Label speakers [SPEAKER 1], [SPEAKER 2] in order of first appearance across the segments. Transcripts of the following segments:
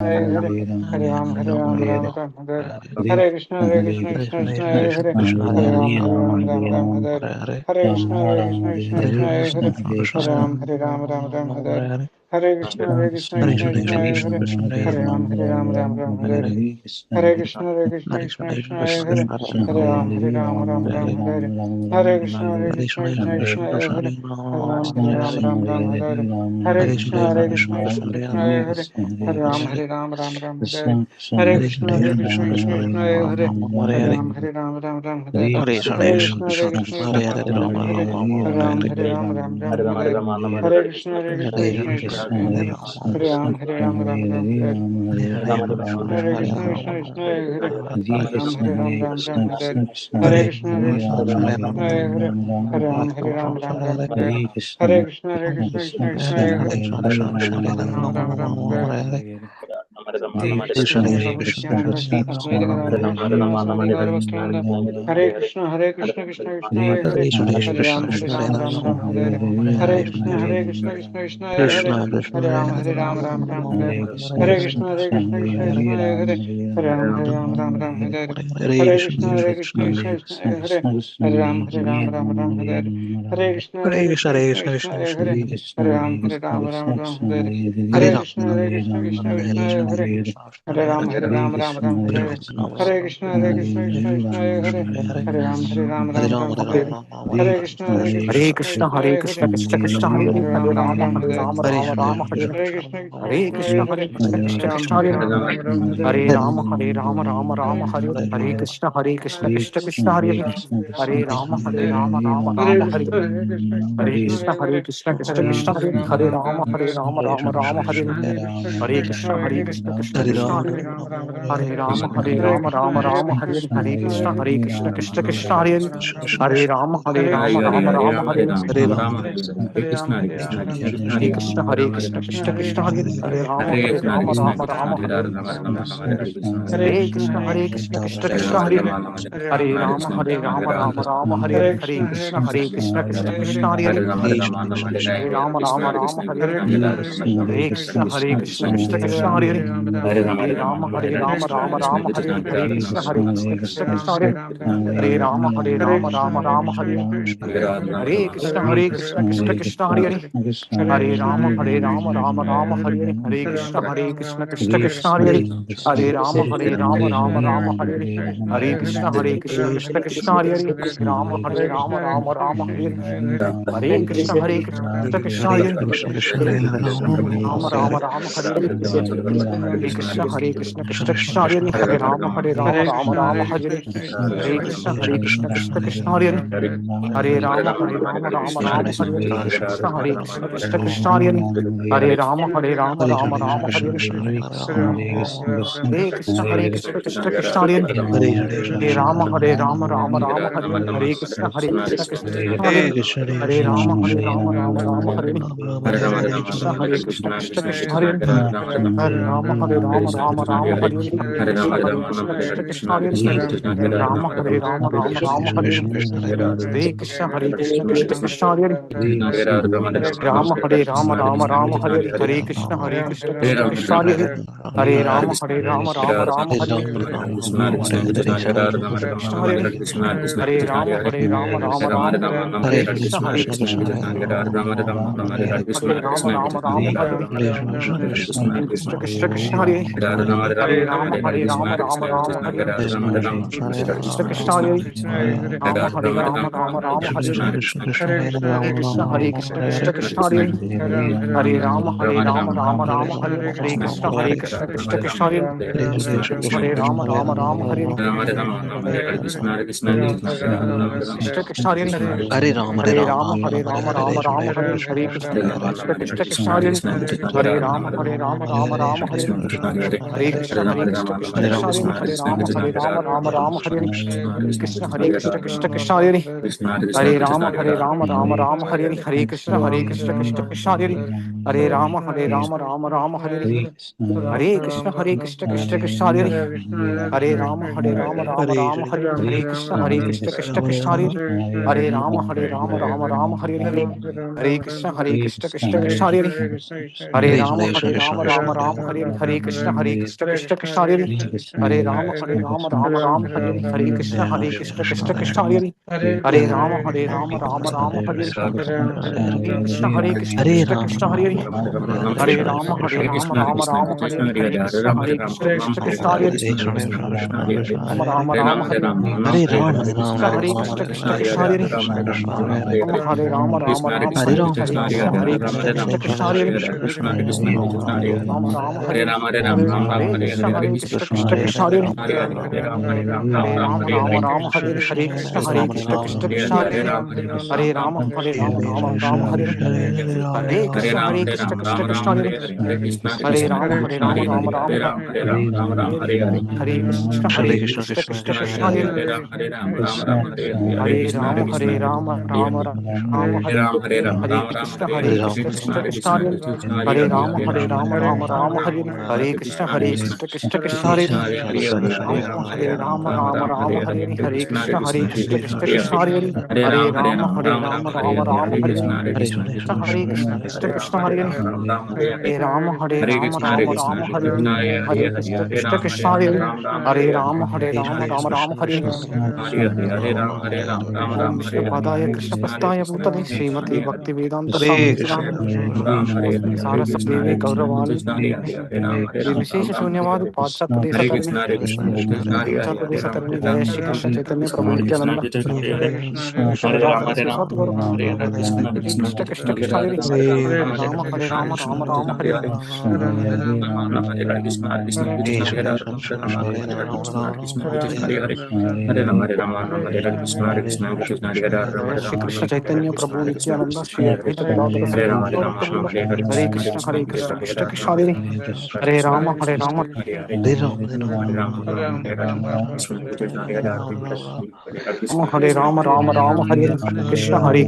[SPEAKER 1] Hare Ram, Ram Ram, Hare Krishna, Krishna
[SPEAKER 2] Hare
[SPEAKER 1] Krishna,
[SPEAKER 2] Krishna,
[SPEAKER 1] Hare
[SPEAKER 2] Krishna
[SPEAKER 1] Hare,
[SPEAKER 2] Hare
[SPEAKER 1] Ram Ram, Hare Krishna, Krishna
[SPEAKER 2] Hare
[SPEAKER 1] Krishna,
[SPEAKER 2] Krishna,
[SPEAKER 1] Hare
[SPEAKER 2] Krishna
[SPEAKER 1] Hare
[SPEAKER 2] Krishna
[SPEAKER 1] Ram, Ram Ram,
[SPEAKER 2] Hare
[SPEAKER 1] Hare Krishna, Krishna
[SPEAKER 2] Hare
[SPEAKER 1] Krishna,
[SPEAKER 2] Hare Krishna
[SPEAKER 1] Hare
[SPEAKER 2] Krishna
[SPEAKER 1] Hare
[SPEAKER 2] Hare
[SPEAKER 1] Ram, Ram
[SPEAKER 2] Hare
[SPEAKER 1] Ram, Hare Krishna,
[SPEAKER 2] Hare
[SPEAKER 1] Krishna
[SPEAKER 2] Hare
[SPEAKER 1] Krishna,
[SPEAKER 2] Krishna
[SPEAKER 1] Hare Hare Ram,
[SPEAKER 2] Hare
[SPEAKER 1] Hare Krishna,
[SPEAKER 2] Hare
[SPEAKER 1] Krishna
[SPEAKER 2] Krishna
[SPEAKER 1] Krishna,
[SPEAKER 2] Krishna Krishna
[SPEAKER 1] Hare
[SPEAKER 2] Hare
[SPEAKER 1] Ram,
[SPEAKER 2] Hare
[SPEAKER 1] Ram, Hare
[SPEAKER 2] Hare
[SPEAKER 1] Krishna,
[SPEAKER 2] Krishna Krishna
[SPEAKER 1] Krishna
[SPEAKER 2] Krishna
[SPEAKER 1] Krishna,
[SPEAKER 2] Hare
[SPEAKER 1] Hare Ram, Hare
[SPEAKER 2] Hare
[SPEAKER 1] Krishna,
[SPEAKER 2] Krishna
[SPEAKER 1] Krishna
[SPEAKER 2] Krishna
[SPEAKER 1] Krishna, Hare
[SPEAKER 2] Hare
[SPEAKER 1] Ram,
[SPEAKER 2] Hare
[SPEAKER 1] Hare
[SPEAKER 2] Krishna
[SPEAKER 1] Krishna,
[SPEAKER 2] Krishna
[SPEAKER 1] Krishna
[SPEAKER 2] Krishna
[SPEAKER 1] Krishna,
[SPEAKER 2] Hare Hare
[SPEAKER 1] Hare Krishna,
[SPEAKER 2] Hare
[SPEAKER 1] Krishna
[SPEAKER 2] Krishna
[SPEAKER 1] Krishna,
[SPEAKER 2] Hare
[SPEAKER 1] Hare Krishna, Krishna Krishna, Hare Krishna, Krishna Krishna, Hare Krishna, Krishna Krishna, Hare Krishna, Krishna Krishna, Hare Krishna, Krishna Krishna, Hare Hare Krishna, Krishna Krishna, Hare Krishna, Krishna Krishna, Hare Krishna, Krishna Krishna, Hare Krishna, Krishna Krishna, Hare Krishna, Hare Krishna,
[SPEAKER 3] Hare
[SPEAKER 1] Krishna
[SPEAKER 3] Krishna,
[SPEAKER 1] Krishna,
[SPEAKER 3] Hare Krishna, Krishna Krishna, Hare Hare, Hare Rama, Hare Rama, Rama Rama, Hare
[SPEAKER 1] Hare Krishna,
[SPEAKER 3] Hare Krishna, Hare Krishna, Krishna Krishna, Hare Hare Rama, Hare Rama, Rama Rama, Hare Hare Krishna, Hare Krishna, Krishna Krishna, Hare Hare Rama, Hare Rama, Rama Rama, Hare Hare Krishna, Krishna Krishna, Hare Rama, Hare Rama, Rama Rama, Hare Hare Krishna, Krishna Krishna, Hare Rama, Hare Rama, Rama Rama, Hare Hare Krishna, Krishna Krishna, Hare Rama, Hare Rama, Rama Rama, Hare Hare Krishna, Krishna Krishna, Hare Rama, Hare Rama, Rama Rama, Hare Hare Krishna, Krishna Krishna, Hare Rama, Hare Rama, Rama Rama, Hare Hare Krishna, Krishna Krishna, Hare Hare Rama, Rama Rama, Hare Hare Krishna, Krishna Krishna, Hare Hare Rama, Hare Rama, Rama Rama, Hare Hare Krishna, Krishna Krishna, Hare Rama, Hare Rama, Rama Rama, Hare Hare Krishna, Krishna Krishna, Hare Hare Rama, Rama Rama, Hare Hare Krishna, Krishna Krishna, Hare Hare Rama, Rama Rama, Hare Hare Krishna, Krishna Krishna, Hare Rama, Rama Rama, Hare Hare Krishna, Krishna Hare Rama Rama, Hare Hare Krishna, Krishna Krishna, Hare Rama, Rama Rama, Hare Hare Krishna, Krishna Krishna, Hare Hare Rama, Rama Rama, Hare Krishna, Krishna Krishna, Hare Rama, Rama Rama, Hare Hare Krishna, Krishna Krishna, Hare Rama, Rama Rama, Hare Krishna, Krishna Krishna, Hare Rama, Rama Rama, Hare Hare Krishna, Krishna Krishna, Hare Hare Rama, Rama Rama, Hare Hare Krishna, Krishna Krishna, Hare Rama, Rama Rama, Hare Hare Krishna, Krishna Krishna, Hare Rama, Rama Rama, Hare Hare Krishna, Krishna Krishna, Hare Rama, Rama Rama, Hare Krishna, Krishna Hare Hare Rama, Rama Rama, Hare Krishna, Rama Rama, Hare Krishna Krishna, Hare Rama, Rama Rama, Hare Krishna Krishna, Hare Rama, Rama Rama, Hare Hare Krishna, Krishna Hare Hare Rama, Rama Rama, Hare Hare Krishna, Krishna Krishna, Hare Hare Rama, Rama Hare Krishna Krishna, Hare Hare Rama, Rama Rama, Hare Hare Krishna Krishna, Hare Hare Rama, Rama Rama, Hare Hare Krishna, Krishna Krishna, Hare Rama, Rama Hare Krishna, Krishna Krishna, Hare Rama, Rama Rama, Hare Hare Krishna, Krishna Krishna, Hare Rama, Rama Rama, Hare Hare Krishna, Krishna Krishna, Hare Rama, Rama Rama, Hare Hare Krishna, Krishna Krishna, Hare Rama, Rama Rama, Hare Hare Krishna, Krishna Krishna, Hare Hare Rama, Rama Rama, Hare Hare Krishna Krishna Krishna Hare Hare, Hare Rama Rama Rama Hare Hare, Hare Krishna Krishna Krishna Hare Hare, Hare Rama Rama Hare Hare, Hare Krishna Krishna Hare Hare, Hare Rama Rama Hare Hare, Hare Krishna Krishna Hare Hare, Rama Hare Hare, Hare Krishna Krishna Hare Hare, Hare Rama Hare Hare, Hare Krishna Krishna Hare Hare, Rama Hare Hare, Hare Krishna Krishna Hare Hare, Hare Rama Hare Hare, Hare Krishna Krishna Hare Hare, Hare Rama Rama Hare Hare, Hare Krishna Krishna Hare Hare, Hare Rama Rama Hare Hare, Hare Krishna Krishna Hare Hare, Hare Rama Rama Hare Hare Krishna Krishna Hare Hare, Hare Rama Rama Hare Hare Krishna Krishna Hare Hare, Rama Hare Hare Krishna Krishna Hare Hare, Hare Rama Rama Hare Hare Krishna Hare Hare, Hare Rama Rama Hare Hare Krishna Hare Hare, Hare Rama Rama Hare Om Vishnu Padaya Krishna Prastaya Bhutale Srimati Bhakti Vedanta Swami Nityanand Saraswati Devi Gauravani Vishesha Shunyavadi Padshat Pradesh Tarani Padshat Pradesh Tarani Jaya Shri Krishna Chaitanya Prabhu Nityananda Shri Radha Shri Sadguru Hare Krishna Hare Hare Rama Hare Jaya Shri Krishna Chaitanya Prabhu Nityananda Shri Advaita Gadadhara Sivakam Gaura Prabhu Hare Krishna Krishna Hare Hare Rama Hare Rama Hare Hare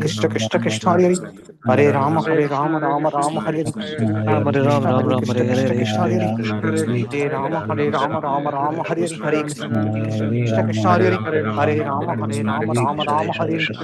[SPEAKER 3] Krishna Krishna Hare Hare Rama Rama Hare Hare Krishna Krishna Hare Hare Rama Rama Hare Hare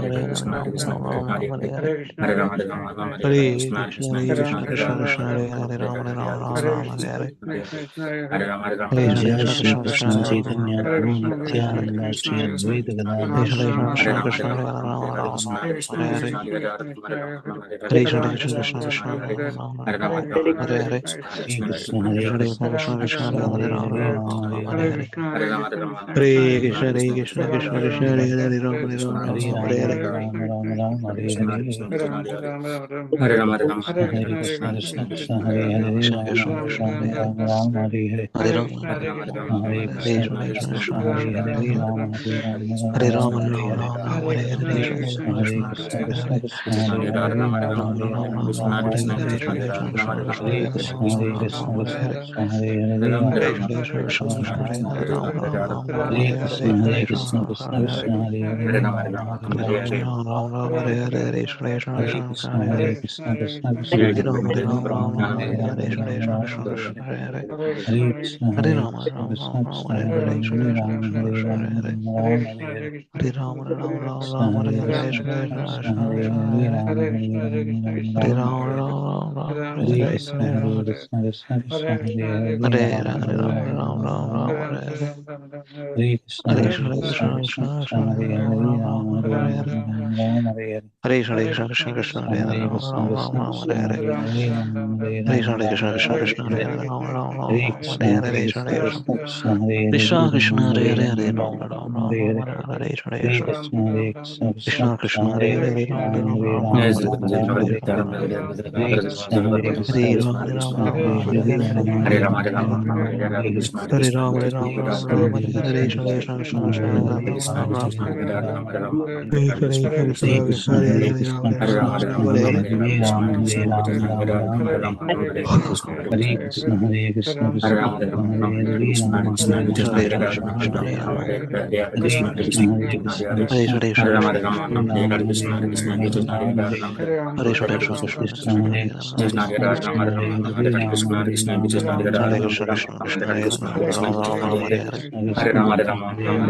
[SPEAKER 3] Krishna Krishna Hare Hare Rama Rama Hare Krishna Krishna Hare Hare Rama Rama Hare Hare Krishna Hare Hare Rama Rama Hare
[SPEAKER 2] Jai Shri Krishna Chaitanya Prabhu Nityananda Shri Advaita Gadadhara Sivakam Hare Krishna Krishna Krishna Hare Krishna Krishna Hare Hare Rama Hare Hare Krishna Hare Hare Rama Hare Hare Krishna Krishna Hare Hare Rama Hare Hare Krishna Hare Hare Hare Krishna Hare Hare Hare Krishna Hare Krishna Krishna Hare Rama Hare Krishna Hare Krishna Hare Hare Krishna Hare Rama Hare Krishna Krishna Hare Hare Rama Hare Hare Krishna Krishna Krishna Hare Hare
[SPEAKER 1] Hare
[SPEAKER 2] Rama Rama Rama Hare Hare Hare Krishna Krishna Krishna Hare Hare Rama Rama Rama Hare Hare Krishna Krishna Krishna Krishna Hare Hare Hare Rama Rama Rama Hare Krishna Krishna Krishna Krishna Hare Hare Hare Rama Rama Rama Hare Krishna Krishna Hare Rama Hare Rama Rama Hare Hare Hare Hare Rama Hare Rama Rama Rama Hare Hare Krishna Krishna Krishna Krishna Hare Hare Rama Rama Krishna Krishna Krishna Krishna Hare Hare Hare Rama Krishna Krishna Hare Hare
[SPEAKER 1] Hare Krishna Krishna Krishna Hare Hare Rama Hare
[SPEAKER 2] Krishna
[SPEAKER 1] Rama
[SPEAKER 2] Krishna Krishna
[SPEAKER 1] Rama
[SPEAKER 2] Krishna
[SPEAKER 1] Rama
[SPEAKER 2] Hare Rama
[SPEAKER 1] Hare Krishna Hare Krishna
[SPEAKER 2] Hare
[SPEAKER 1] Krishna
[SPEAKER 2] Krishna
[SPEAKER 1] Krishna
[SPEAKER 2] Krishna
[SPEAKER 1] Hare
[SPEAKER 2] Krishna
[SPEAKER 1] Rama Hare Rama Rama
[SPEAKER 2] Hare Krishna
[SPEAKER 1] Hare
[SPEAKER 2] Krishna
[SPEAKER 1] Krishna
[SPEAKER 2] Krishna
[SPEAKER 1] Krishna
[SPEAKER 2] Krishna Hare
[SPEAKER 1] Hare
[SPEAKER 2] Rama
[SPEAKER 1] Krishna Krishna Krishna Hare Hare Rama Hare Rama Rama
[SPEAKER 2] Krishna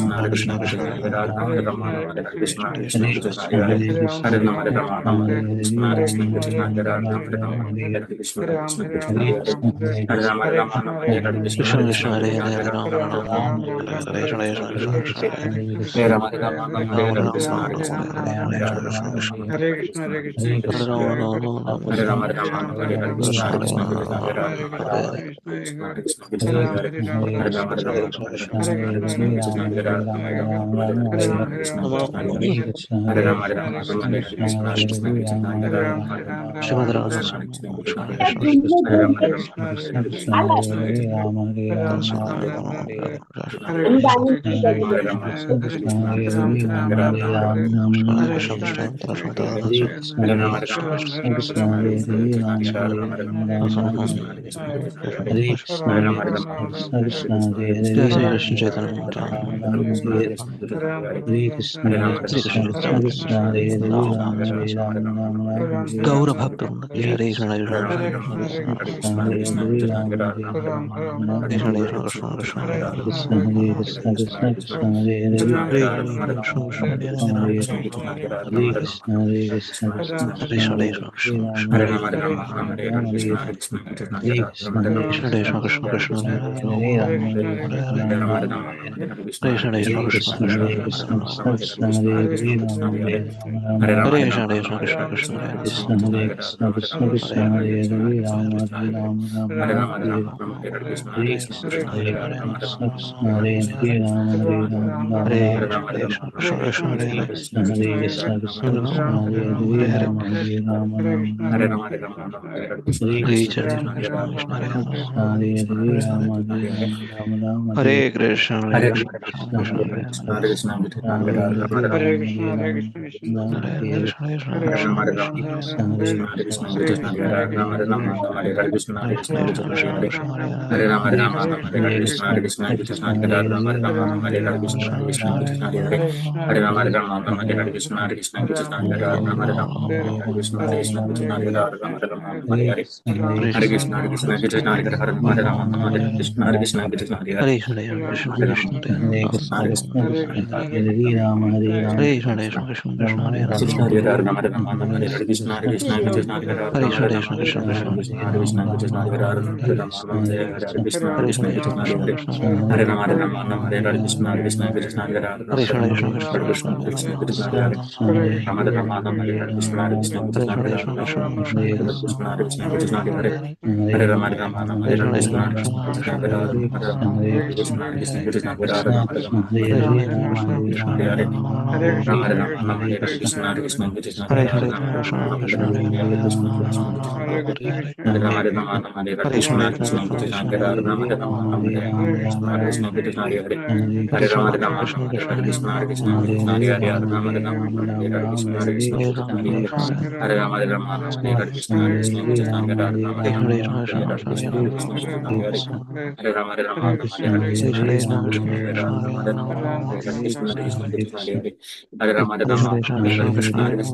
[SPEAKER 1] Rama
[SPEAKER 2] Krishna Krishna Krishna Hare
[SPEAKER 1] Krishna
[SPEAKER 2] Rama
[SPEAKER 1] Krishna
[SPEAKER 2] Rama
[SPEAKER 1] Krishna
[SPEAKER 2] Rama
[SPEAKER 1] Hare
[SPEAKER 2] Hare
[SPEAKER 1] Krishna Krishna Krishna Hare Hare Rama
[SPEAKER 2] Krishna
[SPEAKER 1] Hare
[SPEAKER 2] Krishna
[SPEAKER 1] Rama
[SPEAKER 2] Krishna
[SPEAKER 1] Rama
[SPEAKER 2] Krishna
[SPEAKER 1] Hare
[SPEAKER 2] Krishna
[SPEAKER 1] Krishna Hare Krishna Krishna Krishna Hare Hare Rama Hare Rama Rama Hare Krishna Hare Krishna Krishna Hare Hare
[SPEAKER 2] Krishna Krishna
[SPEAKER 1] Rama
[SPEAKER 2] Hare Hare Hare
[SPEAKER 1] Hare
[SPEAKER 2] Rama Rama
[SPEAKER 1] Rama
[SPEAKER 2] Krishna Krishna Krishna
[SPEAKER 1] Hare
[SPEAKER 2] Krishna
[SPEAKER 1] Krishna
[SPEAKER 2] Hare
[SPEAKER 1] Hare Krishna
[SPEAKER 2] Rama
[SPEAKER 1] Hare
[SPEAKER 2] Rama
[SPEAKER 1] Krishna
[SPEAKER 2] Rama
[SPEAKER 1] Krishna
[SPEAKER 2] Rama
[SPEAKER 1] Rama
[SPEAKER 2] Krishna
[SPEAKER 1] Rama
[SPEAKER 2] Krishna
[SPEAKER 1] Hare
[SPEAKER 2] Hare
[SPEAKER 1] Krishna
[SPEAKER 2] Rama
[SPEAKER 1] Hare
[SPEAKER 2] Rama
[SPEAKER 1] Krishna
[SPEAKER 2] Rama
[SPEAKER 1] Krishna Krishna Hare
[SPEAKER 2] Krishna
[SPEAKER 1] Hare
[SPEAKER 2] Rama
[SPEAKER 1] Rama
[SPEAKER 2] Hare Hare
[SPEAKER 1] Hare Krishna Hare Krishna Krishna Krishna Hare Hare Rama Hare Rama Rama Rama Hare Krishna Hare Krishna Krishna Krishna Hare Hare Rama Hare Rama Rama
[SPEAKER 2] Shrimad
[SPEAKER 1] Rama
[SPEAKER 2] Radha Krishna Krishna
[SPEAKER 1] Hare Krishna Hare Krishna Krishna Krishna Hare Hare Rama Hare Rama Rama Hare Krishna Hare Krishna Krishna Krishna Hare Hare Rama Hare Rama Rama Hare Krishna Hare Krishna Krishna Krishna Hare Hare Rama Hare Rama Rama Hare Krishna Hare Krishna Krishna Krishna Hare
[SPEAKER 2] Jai
[SPEAKER 1] Hare
[SPEAKER 2] Sri
[SPEAKER 1] Rama
[SPEAKER 2] Krishna
[SPEAKER 1] Hare
[SPEAKER 2] Chaitanya
[SPEAKER 1] Rama
[SPEAKER 2] Mahaprabhu.
[SPEAKER 1] Rama Hare Krishna Hare
[SPEAKER 2] Hare
[SPEAKER 1] Krishna
[SPEAKER 2] Krishna
[SPEAKER 1] Krishna
[SPEAKER 2] Chaitanya
[SPEAKER 1] Krishna Hare Hare Rama Hare Rama Rama
[SPEAKER 2] Gaura Bhakta Vrinda Ki
[SPEAKER 1] Hare
[SPEAKER 2] Hare Krishna
[SPEAKER 1] Krishna
[SPEAKER 2] Krishna
[SPEAKER 1] Hare
[SPEAKER 2] Krishna
[SPEAKER 1] Krishna
[SPEAKER 2] Krishna
[SPEAKER 1] Krishna Hare Hare Rama Hare Rama
[SPEAKER 2] Krishna
[SPEAKER 1] Rama
[SPEAKER 2] Krishna Krishna Krishna
[SPEAKER 1] Hare Krishna Hare Krishna Krishna Krishna Hare Hare
[SPEAKER 2] Hare
[SPEAKER 1] Rama
[SPEAKER 2] Hare
[SPEAKER 1] Hare
[SPEAKER 2] Krishna
[SPEAKER 1] Rama
[SPEAKER 2] Krishna Hare
[SPEAKER 1] Rama
[SPEAKER 2] Hare
[SPEAKER 1] Hare Krishna Hare Krishna Krishna Krishna
[SPEAKER 2] Krishna
[SPEAKER 1] Hare
[SPEAKER 2] Krishna
[SPEAKER 1] Hare
[SPEAKER 2] Krishna
[SPEAKER 1] Rama
[SPEAKER 2] Hare
[SPEAKER 1] Hare Rama Rama Hare Krishna Hare
[SPEAKER 2] Krishna
[SPEAKER 1] Krishna
[SPEAKER 2] Krishna
[SPEAKER 1] Krishna
[SPEAKER 2] Krishna
[SPEAKER 1] Krishna
[SPEAKER 2] Hare
[SPEAKER 1] Hare
[SPEAKER 2] Hare
[SPEAKER 1] Hare Rama Hare
[SPEAKER 2] Hare
[SPEAKER 1] Rama Rama
[SPEAKER 2] Krishna
[SPEAKER 1] Hare
[SPEAKER 2] Krishna
[SPEAKER 1] Krishna
[SPEAKER 2] Krishna
[SPEAKER 1] Hare
[SPEAKER 2] Krishna
[SPEAKER 1] Krishna Krishna
[SPEAKER 2] Hare
[SPEAKER 1] Krishna Hare Hare Rama Hare Rama Rama
[SPEAKER 2] Hare Krishna Krishna Krishna
[SPEAKER 1] Hare
[SPEAKER 2] Hare
[SPEAKER 1] Krishna Hare Krishna Krishna
[SPEAKER 2] Hare
[SPEAKER 1] Krishna Hare Hare Rama Hare Rama Rama Hare Krishna Hare Krishna Krishna Krishna Hare Hare Rama Hare Rama Rama Hare Krishna Hare Krishna Krishna Krishna Hare Hare Rama Hare Rama Rama Hare Krishna Hare Krishna Krishna Krishna Hare Hare Rama Hare Rama Rama Rama
[SPEAKER 2] Hare Krishna
[SPEAKER 1] Hare Krishna Hare Krishna Krishna Krishna Hare Hare Rama Hare Rama Rama Hare Hare Krishna Hare Krishna Krishna Krishna Hare Hare Hare Krishna Hare Krishna Krishna Krishna Hare Hare Rama Hare Rama Rama Rama Hare Krishna Hare Rama Hare Rama Rama Rama Hare Krishna Hare Krishna Krishna Krishna Hare Rama Hare Rama Rama Hare Krishna Hare Krishna Krishna Krishna Hare Rama Hare Rama Rama Rama Hare Krishna Hare Krishna Krishna Krishna Hare Rama Hare Rama Rama Hare Krishna Hare Krishna Krishna Krishna Hare Krishna Hare Hare Rama Hare Rama Rama Hare Krishna Hare Rama Rama Hare Rama Hare Krishna Hare Krishna Krishna Krishna Hare Hare Rama Hare Rama Rama Hare Rama Hare Krishna Hare Rama Hare Rama Rama Hare Krishna Krishna Krishna Hare Hare Rama Hare Rama Rama Hare Krishna Hare Krishna Krishna Hare Hare Rama Hare Rama Rama Hare Krishna Hare Krishna Krishna Hare Hare Rama Hare Rama Hare Krishna Krishna Hare Hare Rama Hare Rama Rama Hare Krishna Hare Krishna Hare Hare Rama Hare Rama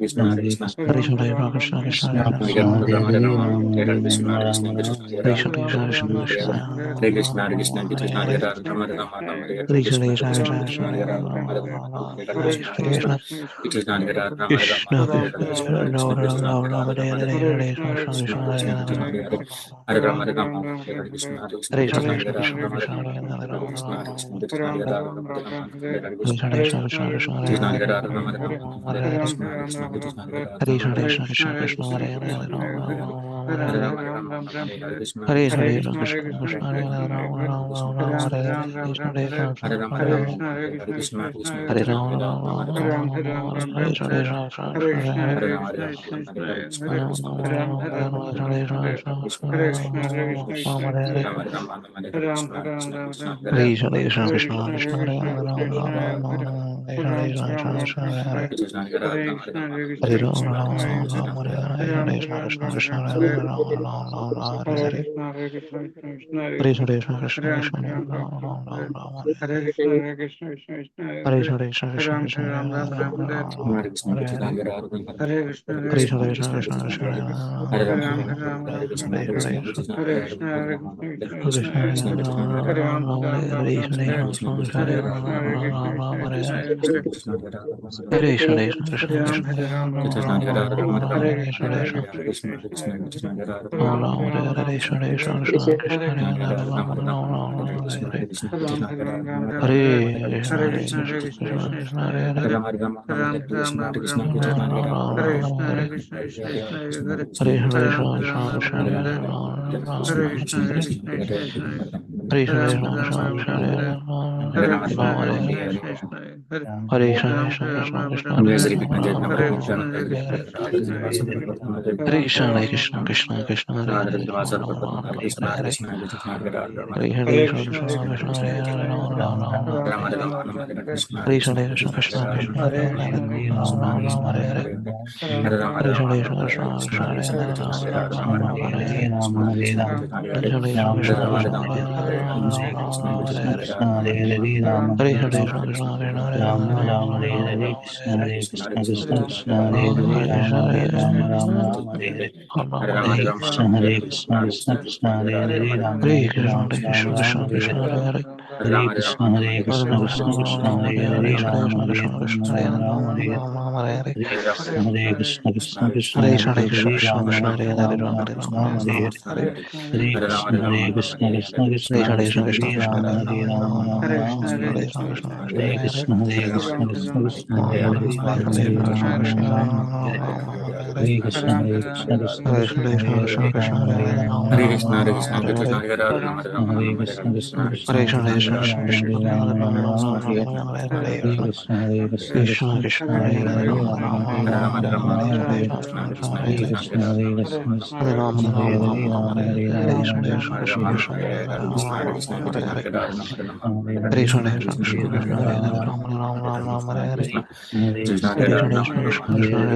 [SPEAKER 1] Rama Hare Krishna Hare Krishna Krishna Krishna Hare Hare Rama Hare Rama Rama Rama Hare Krishna
[SPEAKER 2] Krishna Krishna Ram Ram Ram Ram Hare Hare Hare Krishna Krishna Hare Hare Hare Krishna Krishna Krishna Hare Hare Ram Ram Hare Rama Rama Rama Rama Hare Hare Rama Hare Krishna Krishna Krishna Hare Hare Rama Rama Rama Hare Hare Hare Rama Rama Rama Hare Hare Krishna Krishna Krishna Hare Hare Rama Rama Hare Hare Hare Krishna Krishna Krishna Rama Rama Rama Hare Hare Krishna Krishna Krishna Rama Rama Hare Hare Krishna Krishna Krishna Krishna Hare Hare Krishna Rama Hare Krishna Krishna Hare Rama Hare Hare Hare Krishna Krishna Krishna Krishna Hare Rama Hare Krishna Rama Hare Hare Krishna Krishna Krishna Krishna Hare Rama Hare Hare Hare Krishna Hare Krishna Krishna Krishna Hare Hare Rama Hare Hare Hare Krishna Krishna Krishna Rama Hare Hare Krishna Krishna Krishna Rama Hare Hare Hare Krishna Krishna Krishna Hare Hare Hare Krishna Krishna Krishna Hare Hare Hare Hare Hare Krishna Krishna Krishna Hare Hare Hare Krishna Krishna Krishna Hare Hare Hare Hare Hare Krishna Krishna Krishna Hare Hare Hare Hare Hare Krishna Krishna Krishna Hare Hare Hare Hare Krishna Krishna Krishna Hare Hare Krishna Krishna Hare Hare Rama Rama Rama Hare Hare Krishna Hare Hare Rama Rama Rama Hare Hare Krishna Krishna Krishna Krishna Hare Rama Hare Hare Krishna Krishna Krishna Krishna Hare Hare Rama Rama Rama Hare Hare Krishna Krishna Krishna Krishna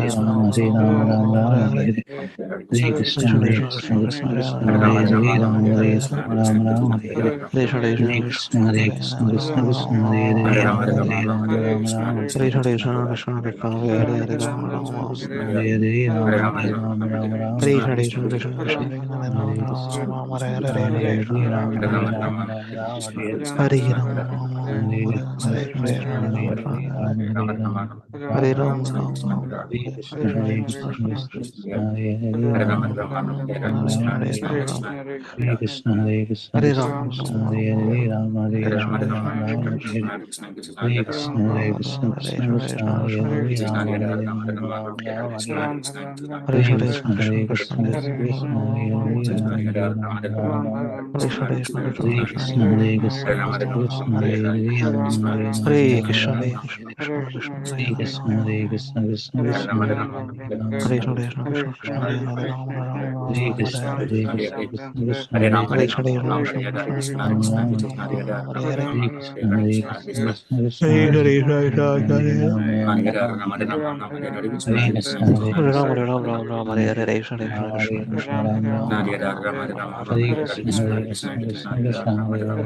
[SPEAKER 2] Hare Hare Rama Rama Hare Hare Krishna Krishna Krishna Krishna Hare Hare Rama Hare Hare Krishna Krishna Krishna Hare Hare Rama Hare Hare Krishna Krishna Krishna Krishna Hare Hare Rama Rama Krishna Krishna Krishna Krishna Hare Hare Rama Hare Hare Krishna Hare Rama Hare Hare Hare Rama Hare Hare Krishna, Hare Krishna, Krishna Krishna, Hare Hare Rama, Hare Krishna, Krishna Krishna, Hare Hare Rama, Rama Rama, Hare Hare. Hare Krishna, Krishna Krishna, Krishna Hare Rama, Hare Hare. Hare Krishna, Krishna Krishna, Hare Hare Rama, Rama Rama, Hare Hare.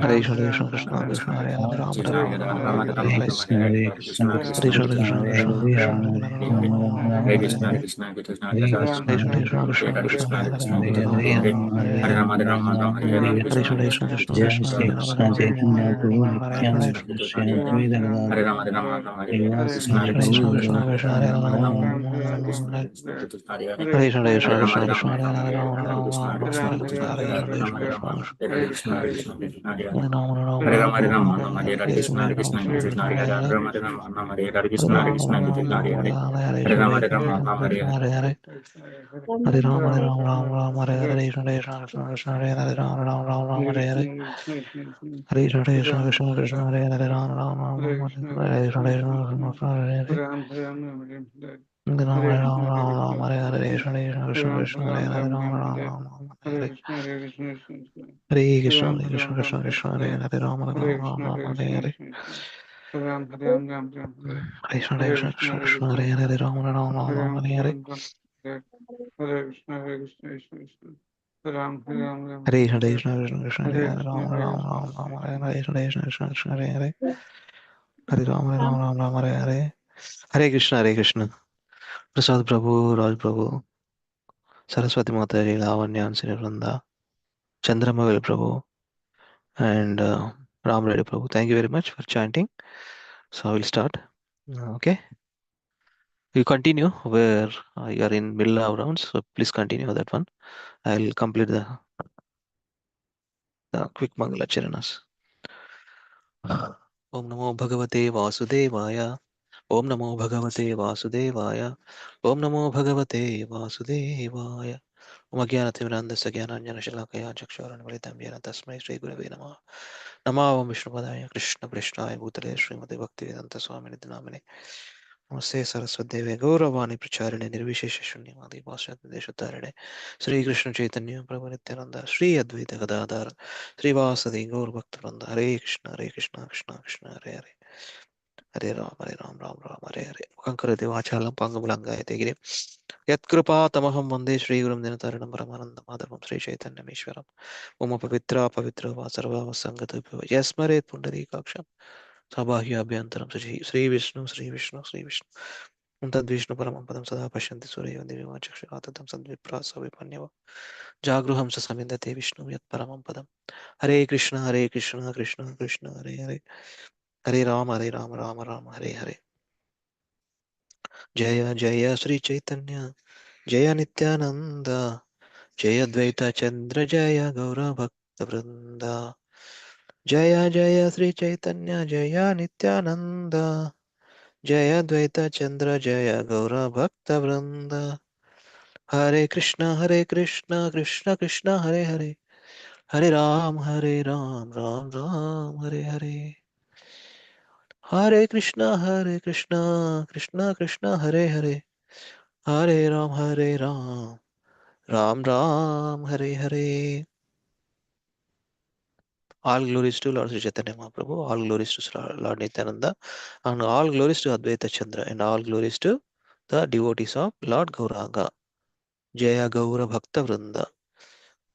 [SPEAKER 2] Hare Krishna, Krishna Krishna, Krishna Hare Rama, Hare Hare. Hare Krishna, Krishna Krishna, Krishna Hare Hare Rama, Rama Hare Hare. Hare Krishna, Krishna Krishna, Krishna Hare Rama, Hare Hare. Hare Krishna, Krishna Krishna, Hare Hare Rama, Rama Hare Hare. Hare Krishna, Krishna Krishna, Hare Hare Rama, Hare Hare. Hare Krishna, Krishna Krishna, Hare Hare Rama, Hare Hare Krishna, Krishna Krishna, Hare Hare Rama, Hare Krishna, Krishna Krishna, Hare Rama, Rama Hare Hare.
[SPEAKER 1] Krishna Hare Krishna Krishna Hare Hare Hare Rama Hare Krishna Hare Krishna Krishna Hare Hare Hare Rama Hare Hare.
[SPEAKER 2] Hare Ram, Hare Ram, Ram Ram, Hare Hare, Krishna Krishna, Krishna Krishna, Hare Hare, Ram Ram, Ram Ram, Hare Hare. Hare Krishna, Krishna Krishna, Krishna Hare Hare, Ram Ram, Ram Ram, Hare Hare, Krishna Krishna, Krishna Hare Hare. Hare Ram, Hare Ram, Ram Ram, Hare Hare, Krishna Krishna, Krishna Hare Hare, Ram Ram, Ram Ram, Hare Hare. Hare Krishna, Krishna Krishna, Krishna Hare Hare, Ram Ram, Ram Ram, Hare Hare. Hare Krishna, Krishna Krishna, Krishna Hare Hare, Ram Ram, Ram Ram, Hare Hare. Hare Krishna, Krishna Krishna, Krishna Hare Hare, Ram Ram, Ram Ram, Hare Hare. Hare Krishna, Krishna Krishna, Krishna Hare Hare. Hare Ram, Ram Ram, Hare Hare. Hare Krishna, Hare Krishna. Prasad Prabhu, Raj Prabhu, Saraswati Mataji, Lavanya, and Sri Vranda, Chandramavel Prabhu, and Ram Reddy Prabhu. Thank you very much for chanting. So I will start. Okay. You continue where you are in middle of rounds. So please continue that one. I will complete the quick Mangala Charanas. Om Namo Bhagavate Vasudevaya. Om Namo Bhagavate Vasudevaya. Om Namo Bhagavate Vasudevaya. Om Ajnanatimrandasya Jnananjana Shalakaya Chakshurunmilitam Yena Tasmai Shri Gurave Namah. Namo Om Vishnupadaya Krishna Krishnaya Bhutale Srimati Bhaktivedanta Swamini Dinamine. Namaste Saraswati Deve Gauravani Pracharine Nirvishesha Shunyamadi Vashyati Deshatarine Sri Krishna Chaitanya Prabhu Nityananda Sri Advaita Gadadhara Sri Vasadi Gaur Bhaktavranda Hare Krishna Krishna Krishna Hare Hare Hare Ram Ram Ram Hare Hare Kankarati Vachalam Pangamulangayate Giri Yatkrupa Tamaham Vande Sri Gurum Dinataranam Paramananda Madhavam Sri Chaitanya Mishwaram Uma Pavitra Pavitra Vasarva Sangata Yasmare Pundari Kaksham Sabahya Abhyantaram Sri Vishnu Sri Vishnu Sri Vishnu Untad Vishnu Paramam Padam Sada Pashanti Surya Divyama Chakshatatam Sadviprasa Vipanyava Jagruham Sasamindate Vishnu Yat Paramam Padam Hare Krishna Krishna Krishna Hare Hare Hare Rama Rama Rama Hare Hare Jaya Jaya Sri Chaitanya Jaya Nityananda Jaya Dvaita Chandra Jaya Gaura Bhakta Vrinda Jaya Jaya Sri Chaitanya Jaya Nityananda Jaya Dvaita Chandra Jaya Gaura Bhakta Vrinda Hare Krishna Krishna Krishna Hare Hare Hare Ram Ram Ram Hare Hare Hare Krishna Krishna Krishna Hare Hare Hare Ram Ram Ram Hare Hare. All glories to Lord Sri Chaitanya Mahaprabhu, all glories to Lord Nityananda, and all glories to Advaita Chandra, and all glories to the devotees of Lord Gauranga. Jaya Gaura Bhakta Vrinda.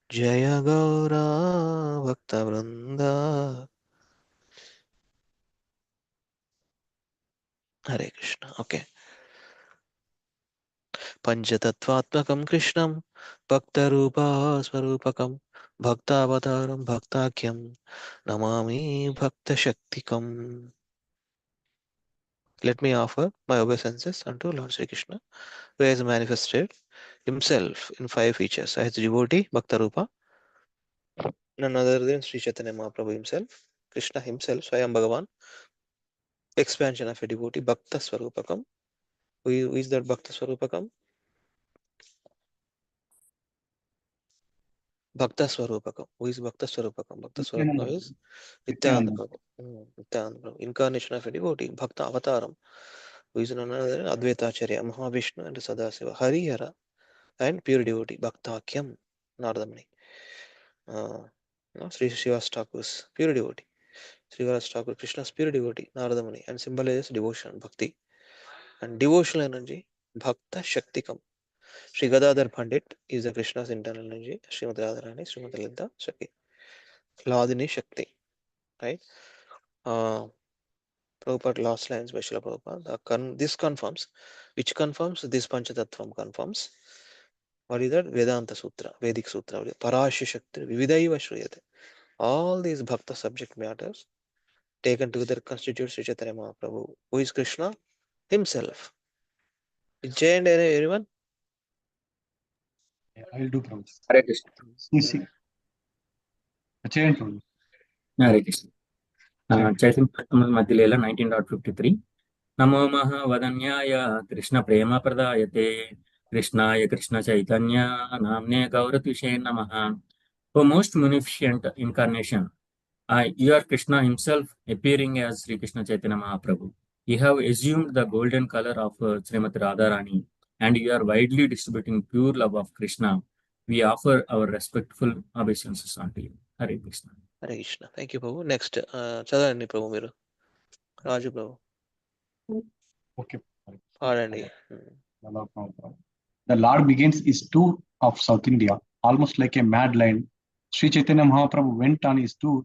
[SPEAKER 2] Jaya Gaura Bhakta Vrinda. Hare Krishna. Okay. Panchatattvatmakam Krishnam Bhaktarupa Swarupakam Bhaktavataram Bhaktakyam Namami Bhakta Shaktikam. Let me offer my obeisances unto Lord Sri Krishna, who has manifested himself in 5 features as devotee, Bhaktarupa, none other than Sri Chaitanya Mahaprabhu himself, Krishna himself, Swayam Bhagavan, expansion of a devotee, Bhakta Swarupakam. Who is that Bhakta Swarupakam? Bhakta Swarupakam. Who is Bhakta Swarupakam? Bhakta Swarupakam is Nityananda Prabhu. Nityananda Prabhu. Incarnation of a devotee, Bhakta Avataram. Who is none other than Advaitacharya, Mahavishnu and Sadasiva, Harihara, and pure devotee, Bhaktakyam, Nardamani. Sri Shiva Thakur's pure devotee. Sri Thakur, Krishna's pure devotee, Nardamani, and symbolizes devotion, Bhakti. And devotional energy, Bhakta Shaktikam. Sri Gadadhar Pandit is the Krishna's internal energy. Srimati Radharani, Srimati Lita Shakti. Hladini Shakti. Right? Prabhupada last lines by Srila Prabhupada. This confirms. Which confirms? This Panchatattvam confirms. What is that? Vedanta Sutra, Vedic Sutra. Parasya Shakti, Vividaiva Shriyate. All these Bhakta subject matters taken together constitute Sri Chaitanya Mahaprabhu. Who is Krishna? Himself. Chant everyone?
[SPEAKER 1] I will do Prabhu.
[SPEAKER 3] Hare Krishna.
[SPEAKER 1] CC. Chant Prabhu.
[SPEAKER 3] Hare Krishna.
[SPEAKER 1] Chaitanya Madhyalila 19.53. నమో మహావదన్యాయ కృష్ణ ప్రేమ ప్రదాయతే కృష్ణాయ కృష్ణ చైతన్య నామ్నే గౌరతిషే నమః. O most munificent incarnation, you are Krishna himself appearing as Sri Krishna Chaitanya Mahaprabhu. You have assumed the golden color of Srimati Radharani and you are widely distributing pure love of Krishna. We offer our respectful obeisances unto you. Hare Krishna.
[SPEAKER 2] Hare Krishna. Thank you Prabhu. Next చదవండి ప్రభు మీరు, రాజు ప్రభు
[SPEAKER 4] Okay.
[SPEAKER 2] పాడండి.
[SPEAKER 4] The Lord begins his tour of South India almost like a mad lion. Sri Chaitanya Mahaprabhu went on his tour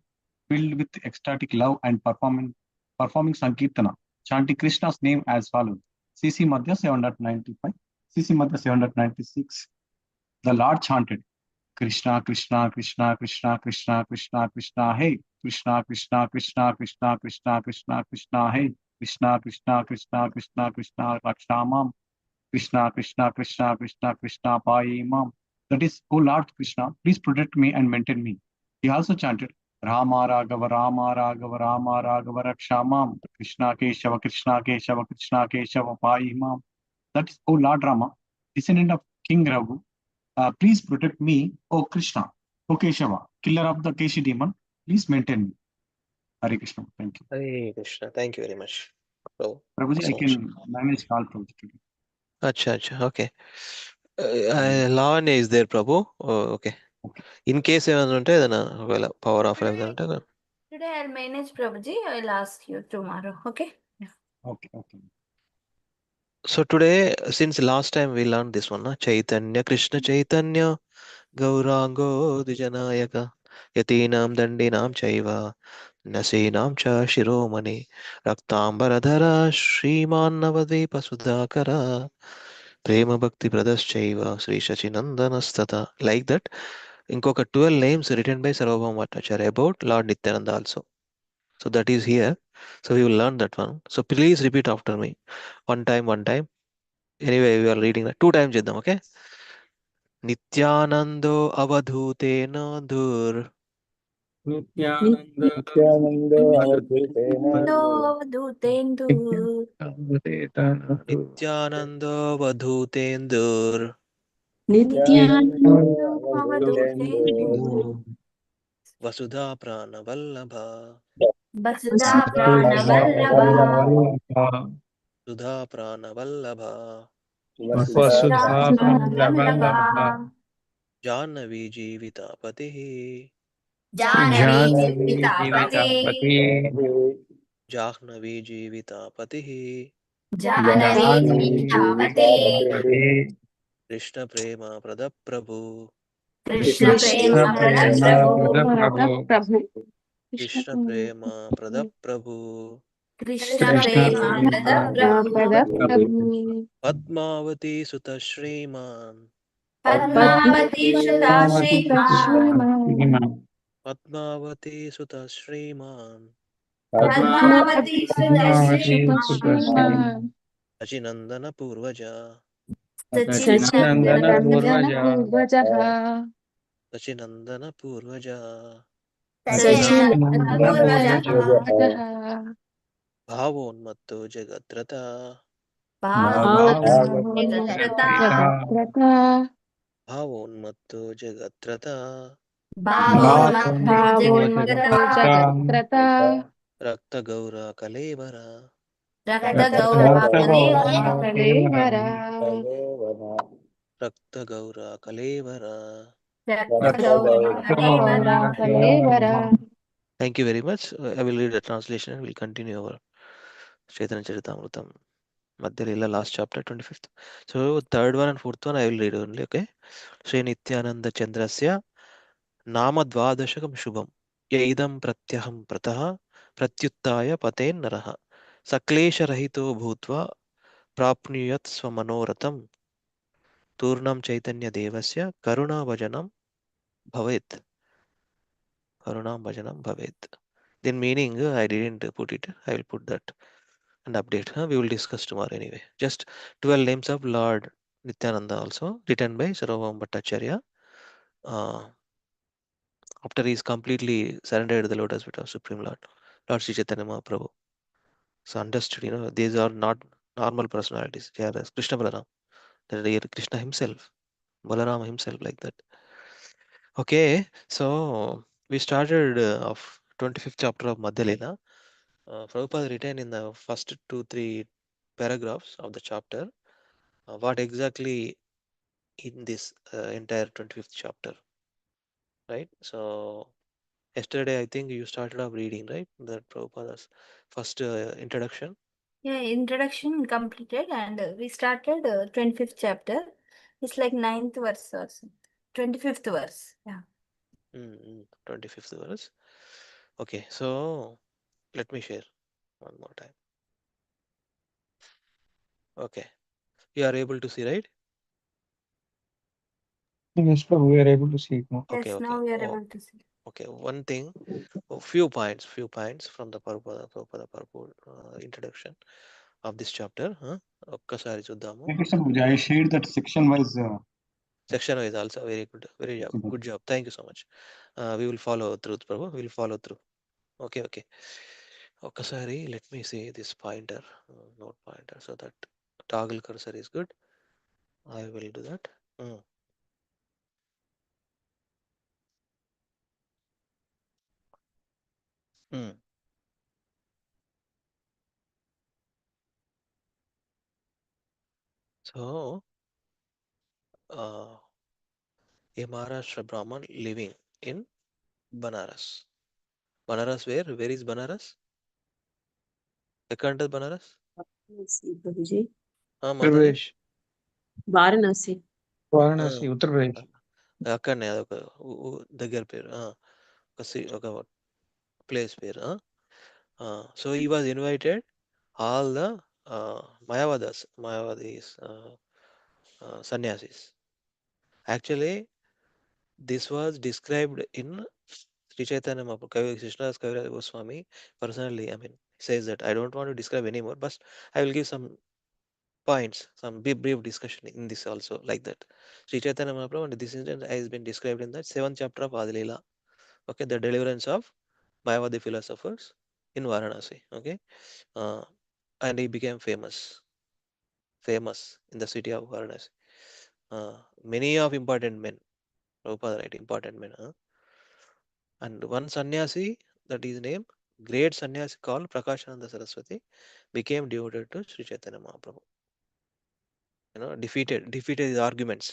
[SPEAKER 4] filled with ecstatic love and performing Sankirtana, chanting Krishna's name as follows. CC Madhya 795, CC Madhya 796. The Lord chanted, Krishna, Krishna, Krishna, Krishna, Krishna, Krishna, Krishna, hey, Krishna, Krishna, Krishna, Krishna, Krishna, Krishna, Krishna, hey, Krishna, Krishna, Krishna, Krishna, Krishna, Rakshamam, Krishna, Krishna, Krishna, Krishna, Krishna, Paimam. That is, O Lord Krishna, please protect me and maintain me. He also chanted, Rama Raghava, Rama Raghava, Rama Raghava, Rakshamam, Krishna Keshava, Krishna Keshava, Krishna Keshava, Paimam. That is, O Lord Rama, descendant of King Raghu, please protect me, O Krishna, O Keshava, killer of the Keshi demon, please maintain me. Hare Krishna, thank you.
[SPEAKER 2] Hare Krishna. Thank you very much prabhu.
[SPEAKER 4] Prabhuji, I can manage call from today.
[SPEAKER 2] అచ్చా అచ్చా, okay. Lavanya is there prabhu. Okay, in case ఏమైనా ఉంటే ఏదైనా ఒకవేళ power of ఏమైనా ఉంటే
[SPEAKER 5] Today I'll manage, Prabhuji. I'll ask you tomorrow. Okay?
[SPEAKER 4] Okay, okay.
[SPEAKER 2] So today, since last time we learned this one, Chaitanya Krishna Chaitanya Gaurango Dijanayaka Yatinam Dandinam Chaiva Nasinam Cha Shiromani Raktambaradhara Shriman Navadvipa Sudhakara Prema Bhakti Pradaschaiva Sri Shachinandanastata. Like that, ఇంకొక 12 names written by Sarvabhauma Bhattacharya about Lord Nityananda also. So that is here. So we will learn that one. So please repeat after me. One time. Anyway, we are reading that. 2 times చేద్దాం, okay? నిత్యానందో అవధూతేన ధూర్
[SPEAKER 1] Nityananda
[SPEAKER 5] Dutendu.
[SPEAKER 2] నిత్యానందో అవధూతేందుర్
[SPEAKER 5] Nityananda Avadutendu.
[SPEAKER 2] Vasudha ప్రాణవల్లభ
[SPEAKER 5] Basudha Pranavallabha.
[SPEAKER 2] Sudha ప్రాణవల్లభ
[SPEAKER 5] Basudha Pranavallabha.
[SPEAKER 2] Jahnavi జీవితాపతి
[SPEAKER 5] Jahnavi Jivitapati.
[SPEAKER 2] Jahnavi జీవితాపతి
[SPEAKER 5] Jahnavi Jivitapati.
[SPEAKER 2] Krishna ప్రేమ ప్రద ప్రభు
[SPEAKER 5] Krishna Prema Prabhu.
[SPEAKER 2] Krishna ప్రేమ ప్రద ప్రభు
[SPEAKER 5] Krishna Prema Prabhu.
[SPEAKER 2] Padmavati సుత Shriman
[SPEAKER 5] Padmavati Shuta Shriman.
[SPEAKER 2] Padmavati సుత Shriman
[SPEAKER 5] Padmavati Shuta Shriman.
[SPEAKER 2] అచినందన పూర్వజ
[SPEAKER 5] Sachinandana
[SPEAKER 2] సచినందన పూర్వజ
[SPEAKER 5] Purvaja.
[SPEAKER 2] భావోన్మత్తో జగద్రత భావోన్మత్తో జగద్రత రక్త గౌర కలేవర రక్త గౌర కలేవర. Thank you very much. I will read the translation and we'll continue our Chaitanya Charitamrita Madhya Leela last chapter 25th. So third one and fourth one I will read only, okay? Sri Nityananda Chandrasya Nama Dvadashakam Shubham Yaidam Pratyaham Prataha Pratyuttaya Paten Naraha Saklesha Rahito Bhutva Prapnuyat Swamanoratam Turnam Chaitanya Devasya Karuna Vajanam Bhavet. Karunam Bhajanam Bhavet. Then meaning I didn't put it. I will put that and update. We will discuss tomorrow anyway. Just 12 names of Lord Nityananda also written by Sarvabhauma Bhattacharya. After he is completely surrendered to the lotus feet of Supreme Lord. Lord Sri Chaitanya Mahaprabhu. So understood, these are not normal personalities. They are Krishna Balaram. They are Krishna himself, Balaram himself, like that. Okay, so we started of 25th chapter of Madhya Lila. Prabhupada written in the first 2-3 paragraphs of the chapter what exactly in this entire 25th chapter, right? So yesterday I think you started off reading, right? That Prabhupada's first introduction.
[SPEAKER 5] Yeah, introduction completed, and we started 25th chapter. It's like 9th verse or something. 25th verse. Yeah.
[SPEAKER 2] 25th verse. Okay, so let me share one more time. Okay, you are able to see, right?
[SPEAKER 3] Yes, Prabhu, we are able to see it now.
[SPEAKER 2] Okay,
[SPEAKER 5] Yes,
[SPEAKER 2] okay.
[SPEAKER 5] now we are able to see.
[SPEAKER 2] Okay, one thing, few points from the Prabhupada introduction of this chapter. ఒక్కసారి చూద్దాము.
[SPEAKER 4] Krishna Prabhuji, I shared that section wise.
[SPEAKER 2] Section wise also very good, good job. Thank you so much. We will follow through, Prabhu. We will follow through. Okay. ఒక్కసారి let me see this pointer, note pointer, so that toggle cursor is good. I will do that. So, a Maharashtra Brahman living in Banaras. Banaras where? Where is Banaras? ఎక్కడ Banaras?
[SPEAKER 1] Prabhuji
[SPEAKER 2] Madhya?
[SPEAKER 1] Varanasi
[SPEAKER 3] Varanasi Uttar Pradesh.
[SPEAKER 2] అక్కడనే అదొక దగ్గర పేరు, ఒక place పేరు. So he was invited all the Mayavadis sannyasis. Actually, this was described in Sri Chaitanya Mahaprabhu, Krishnadas Kaviraj Goswami personally, says that I don't want to describe anymore, but I will give some points, some brief discussion in this also, like that. Sri Chaitanya Mahaprabhu, and this incident has been described in the 7th chapter of Adilila. Okay, the deliverance of Mayavadi philosophers in Varanasi. Okay, and he became famous in the city of Varanasi. Many of important men, Prabhupada, right? Important men. And one sannyasi, that is named great sannyasi called Prakashananda Saraswati, became devoted to Sri Chaitanya Mahaprabhu. Defeated his arguments.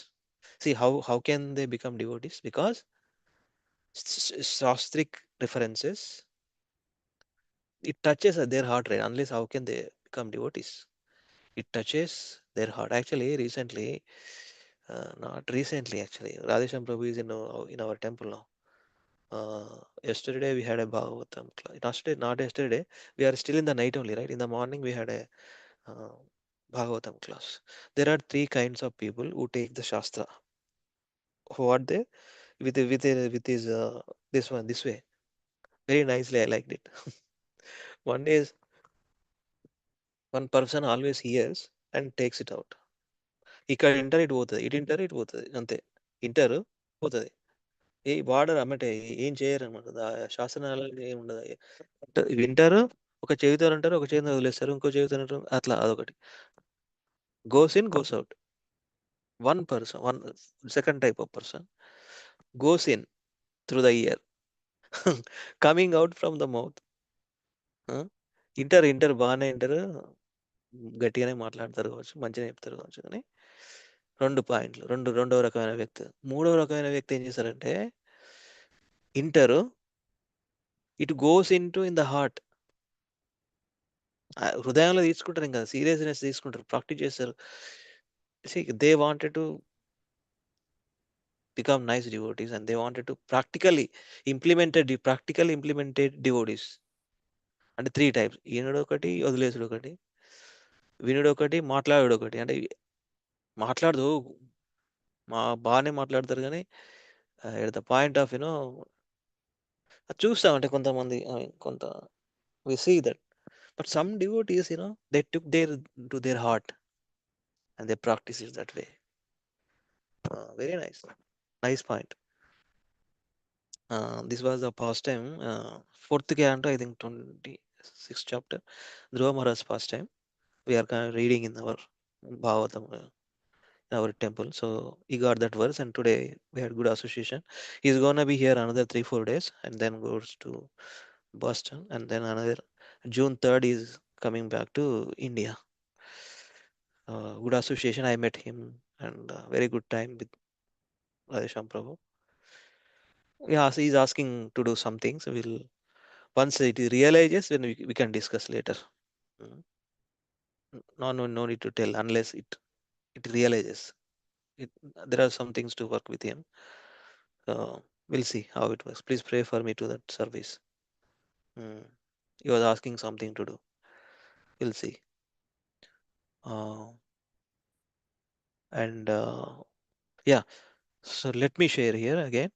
[SPEAKER 2] See how can they become devotees? Because shastric references, it touches their heart, right? Unless how can they become devotees? It touches their heart. Actually, recently, not recently, actually, Radhesham Prabhu is in our temple now. Yesterday we had a Bhagavatam class. Not yesterday. We are still in the night only, right? In the morning we had a Bhagavatam class. There are 3 kinds of people who take the Shastra. Who are they? With his this way. Very nicely, I liked it. One is, one person always hears and takes it out. ఇక్కడ inter ఇటు పోతుంది, ఇటు inter ఇటు పోతుంది, అంతే. Inter పోతుంది. వాడరు అమ్మటే, ఏం చేయరు అనమాట. శాసనాలు ఏమి ఉండదు. వింటారు, ఒక చెవితో అంటారు, ఒక చేతిని వదిలేస్తారు, ఇంకో చెవితో అంటారు, అట్లా అదొకటి. Goes in, goes out. One person, one second type of person goes in through the ear, coming out from the mouth. Inter బాగానే ఇంటర్, గట్టిగానే మాట్లాడతారు కావచ్చు, మంచిగా చెప్తారు కావచ్చు, కానీ 2 పాయింట్లు. రెండవ రకమైన వ్యక్తి. మూడవ రకమైన వ్యక్తి ఏం చేశారంటే, inter it goes in the heart. హృదయంలో తీసుకుంటారు, ఇంకా సీరియస్నెస్ తీసుకుంటారు, ప్రాక్టీస్ చేస్తారు. They wanted to become nice devotees, and they wanted to practically implemented devotees. అంటే 3 types: ఈనుడు ఒకటి, వదిలేసుడు ఒకటి, వినుడు ఒకటి, మాట్లాడు ఒకటి. అంటే మాట్లాడదు, బాగానే మాట్లాడతారు, కానీ ఎట్ ద పాయింట్ ఆఫ్ చూస్తామంటే కొంతమంది, కొంత we see that, but some devotees, they took to their heart and they practice it that way. Very nice point. This was the pastime, fourth canto, I think 26th chapter, Dhruva Maharaj's pastime. We are kind of reading in our Bhagavatam, in our temple. So he got that verse, and today we had good association. He's gonna be here another 3-4 days, and then goes to Boston, and then another June 3rd is coming back to India. Good association. I met him, and very good time with Radhesham Prabhu. Yeah, so he's asking to do something. So we'll once it realizes, then we can discuss later. Mm. No need to tell unless it realizes. It, there are some things to work with him. So we'll see how it works. Please pray for me to that service. Mm. He was asking something to do. We'll see. And yeah, so let me share here again.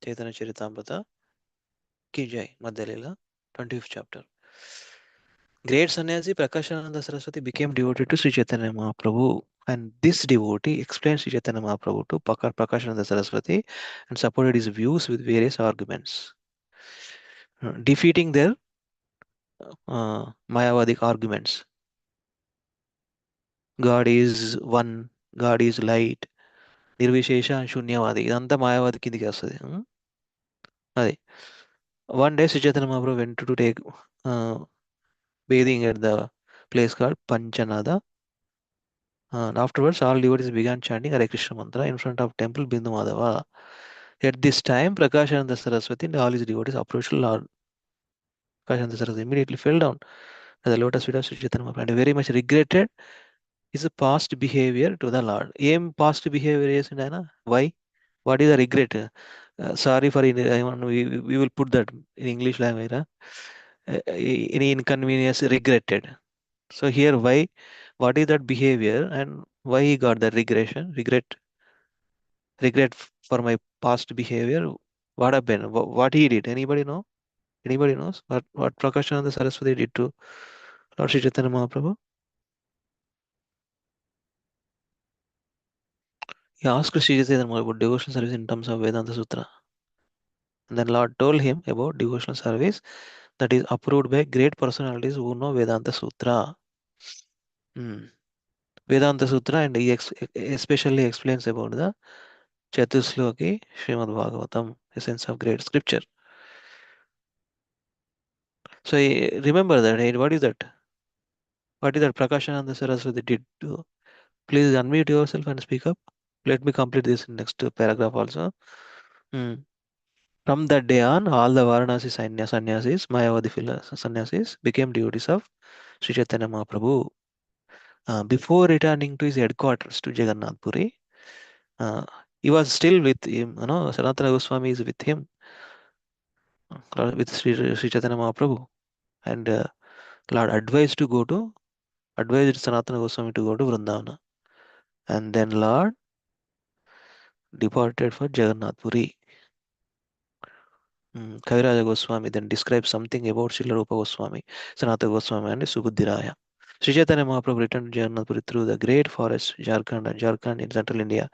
[SPEAKER 2] Chaitanya Charitamrita Ki Jai, Madhya Lila, 25th chapter. Great sannyasi Prakashananda Saraswati became devoted to Sri Chaitanya Mahaprabhu, and this devotee explained Sri Chaitanya Mahaprabhu to Prakashananda Saraswati and supported his views with various arguments, defeating their Mayavadic arguments. God is one, God is light, Nirvishesha and Shunyavadi. ఇదంతా మాయావాది కిందికి వస్తుంది. అది one day Sri Chaitanya Mahaprabhu went to take bathing at the place called Panchanada. And afterwards, all devotees began chanting Hare Krishna mantra in front of temple Bindu Madhava. At this time, Prakashananda Saraswati and all his devotees approached Lord. Prakashananda Saraswati immediately fell down at the lotus feet of Sri Chaitanya Mahaprabhu and very much regretted his past behavior to the Lord. Aim past behavior is why? What is the regret? Sorry for we will put that in English language. Any inconvenience regretted. So here why? What is that behavior and why he got that regret for my past behavior? What happened? What he did? Anybody know? Anybody knows what Prakashananda Saraswati did to Lord Sri Chaitanya Mahaprabhu? He asked Sri Chaitanya Mahaprabhu about devotional service in terms of Vedanta Sutra. And then Lord told him about devotional service that is approved by great personalities who know Vedanta Sutra. Vedanta Sutra, and he especially explains about the Chatusloki Srimad Bhagavatam, essence of great scripture. So remember that. What is that? What is that Prakashananda Saraswati did? Please unmute yourself and speak up. Let me complete this next paragraph also. From that day on, all the Varanasi sannyasis, Mayavadi sannyasis, became devotees of Sri Chaitanya Mahaprabhu. Before returning to his headquarters to Jagannath Puri, he was still with him. Sanatana Goswami is with him, with Sri Chaitanya Mahaprabhu, and Lord advised Sanatana Goswami to go to Vrindavana, and then Lord departed for Jagannath Puri. Kaviraja Goswami then describes something about Srila Rupa Goswami, Sanatana Goswami, and Subudhiraya. Sri Chaitanya Mahaprabhu returned to Jagannath Puri through the great forest, Jharkhand in central India.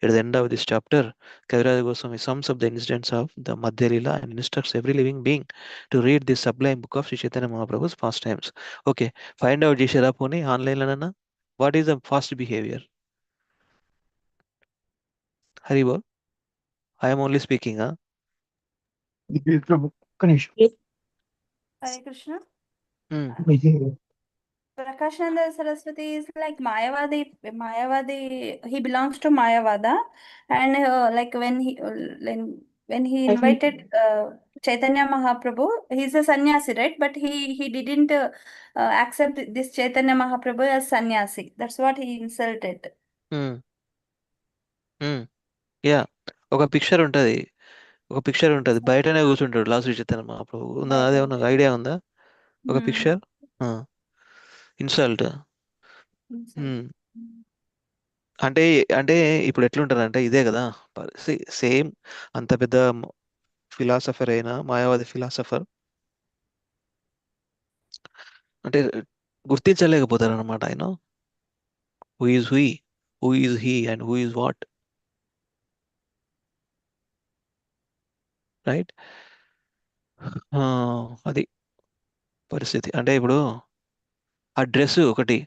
[SPEAKER 2] At the end of this chapter, Kaviraja Goswami sums up the incidents of the Madhya Lila and instructs every living being to read this sublime book of Sri Chaitanya Mahaprabhu's pastimes. Okay, find out Jishara Puni online Lanana. What is the fast behavior? Haribol, I am only speaking, huh?
[SPEAKER 5] Hare Krishna.
[SPEAKER 2] Hmm.
[SPEAKER 5] Prakashananda Saraswati is like Mayavadi. Mayavadi. He belongs to Mayavada, and like when he invited Chaitanya Mahaprabhu, he's a sannyasi, right? But he didn't accept this Chaitanya Mahaprabhu as sannyasi. That's what he insulted.
[SPEAKER 2] Yeah ఒక picture ఉంటది బయటనే కూర్చుంటాడు last Chaitanya Mahaprabhu ఉందా అదేమన్నా idea ఉందా ఒక picture insult అంటే అంటే ఇప్పుడు ఎట్లుంటారు అంటే ఇదే కదా సేమ్ అంత పెద్ద ఫిలాసఫర్ అయినా మాయావాది ఫిలాసఫర్ అంటే గుర్తించలేకపోతారు అనమాట ఆయన who is who is he and who is what right. అది పరిస్థితి. అంటే ఇప్పుడు ఆ డ్రెస్ ఒకటి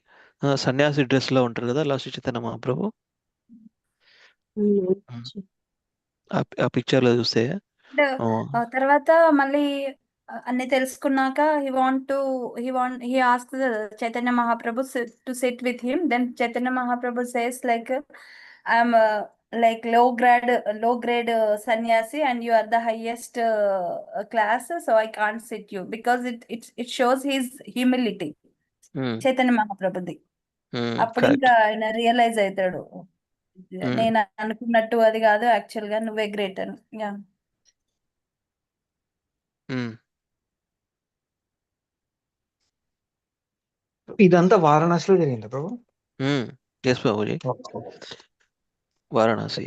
[SPEAKER 2] సన్యాసి డ్రెస్లో ఉంటారు కదా లాస్ట్ చైతన్య మహాప్రభు. ఆ పిక్చర్లో చూస్తే
[SPEAKER 5] తర్వాత మళ్ళీ అన్ని తెలుసుకున్నాక he asked the Chaitanya Mahaprabhu to sit with him. Then Chaitanya Mahaprabhu says like I'm like low grade sannyasi and you are the highest class, so I can't sit you because it shows his humility. Chaitanya మహాప్రభుది అప్పుడు ఇంకా
[SPEAKER 2] correct.
[SPEAKER 5] ఆయన realise అవుతాడు నేను అనుకున్నట్టు అది కాదు actual గా నువ్వే గ్రేట్ అని. యా
[SPEAKER 3] ఇదంతా వారణాసిలో జరిగింది Prabhu.
[SPEAKER 2] Yes Babuji, Varanasi.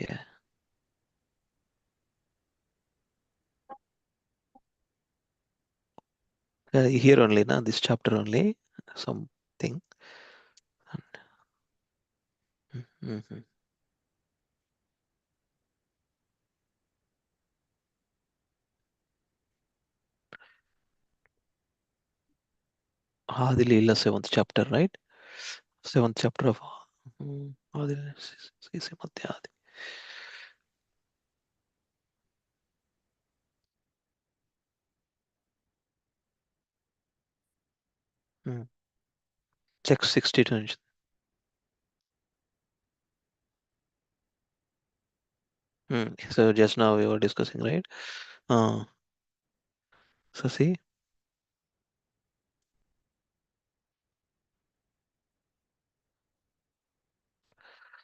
[SPEAKER 2] Here only, na this chapter only, something. Adi Leela 7th chapter, right? 7th chapter of Adi Madhya Adi. Check 62. So just now we were discussing, right? So see.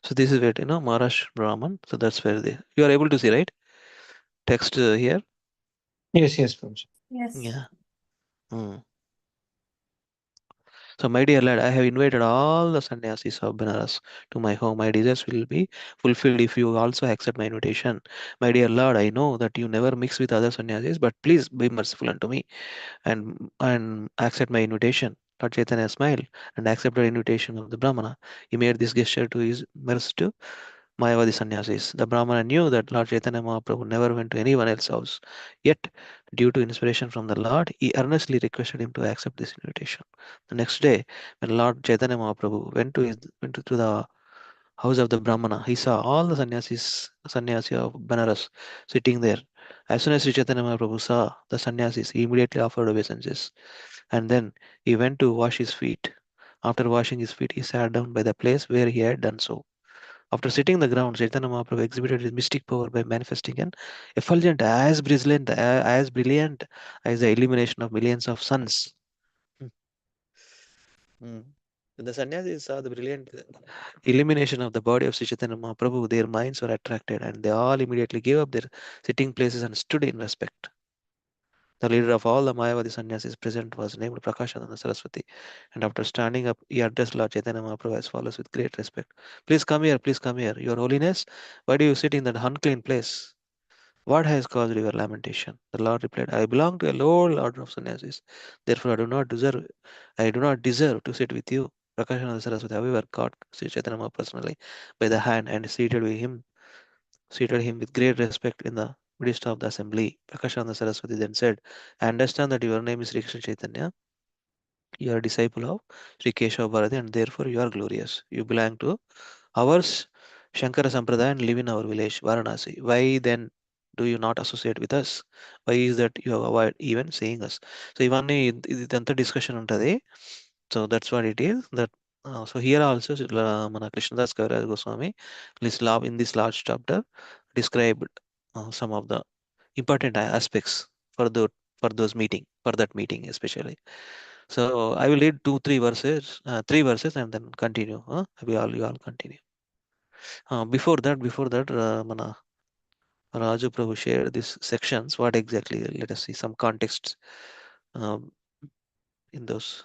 [SPEAKER 2] So this is where, Maharashtra Brahman. So that's where you are able to see, right? Text here.
[SPEAKER 3] Yes, Prabhu.
[SPEAKER 2] Yeah. So my dear lad, I have invited all the sannyasis of Benares to my home. My desires will be fulfilled if you also accept my invitation. My dear Lord, I know that you never mix with other sannyasis, but please be merciful unto me and accept my invitation. Lord Chaitanya smiled and accepted the invitation of the Brahmana. He made this gesture to his mercy to Mayavadi sannyasis. The Brahmana knew that Lord Chaitanya Mahaprabhu never went to anyone else's house. Yet, due to inspiration from the Lord, he earnestly requested him to accept this invitation. The next day, when Lord Chaitanya Mahaprabhu went to the house of the Brahmana, he saw all the sannyasi of Banaras sitting there. As soon as Sri Chaitanya Mahaprabhu saw the sannyasis, he immediately offered obeisances. And then he went to wash his feet. After washing his feet, he sat down by the place where he had done so. After sitting the ground, Chaitanya Mahaprabhu exhibited his mystic power by manifesting an effulgent as brilliant as the illumination of millions of suns. When the sannyasis saw the brilliant illumination of the body of Sri Chaitanya Mahaprabhu, their minds were attracted and they all immediately gave up their sitting places and stood in respect. The leader of all the Mayavadi sannyasis present was named Prakashananda Saraswati, and after standing up, he addressed Lord Chaitanya Mahaprabhu as follows with great respect. Please come here, Your Holiness. Why do you sit in that unclean place? What has caused your lamentation? The Lord replied, I belong to a low order of sannyasis. Therefore, I do not deserve to sit with you. Prakashananda Saraswati, however, caught Sri Chaitanya Mahaprabhu personally by the hand and seated him with great respect in the midst of the assembly. Prakashananda Saraswati then said, I understand that your name is Sri Krishna Chaitanya. You are a disciple of Sri Keshava Bharati and therefore you are glorious. You belong to our Shankara Sampradaya and live in our village, Varanasi. Why then do you not associate with us? Why is that you avoid even seeing us? So ఇవన్నీ ఇదంతా discussion ఉంటుంది. So that's what it is. So here also మన Krishnadas కవిరాజ Goswami in this large chapter described some of the important aspects for that meeting especially. So I will read 3 verses and then continue. You all continue. Before that, mana Raju Prabhu shared these sections. What exactly? Let us see some context um, in those.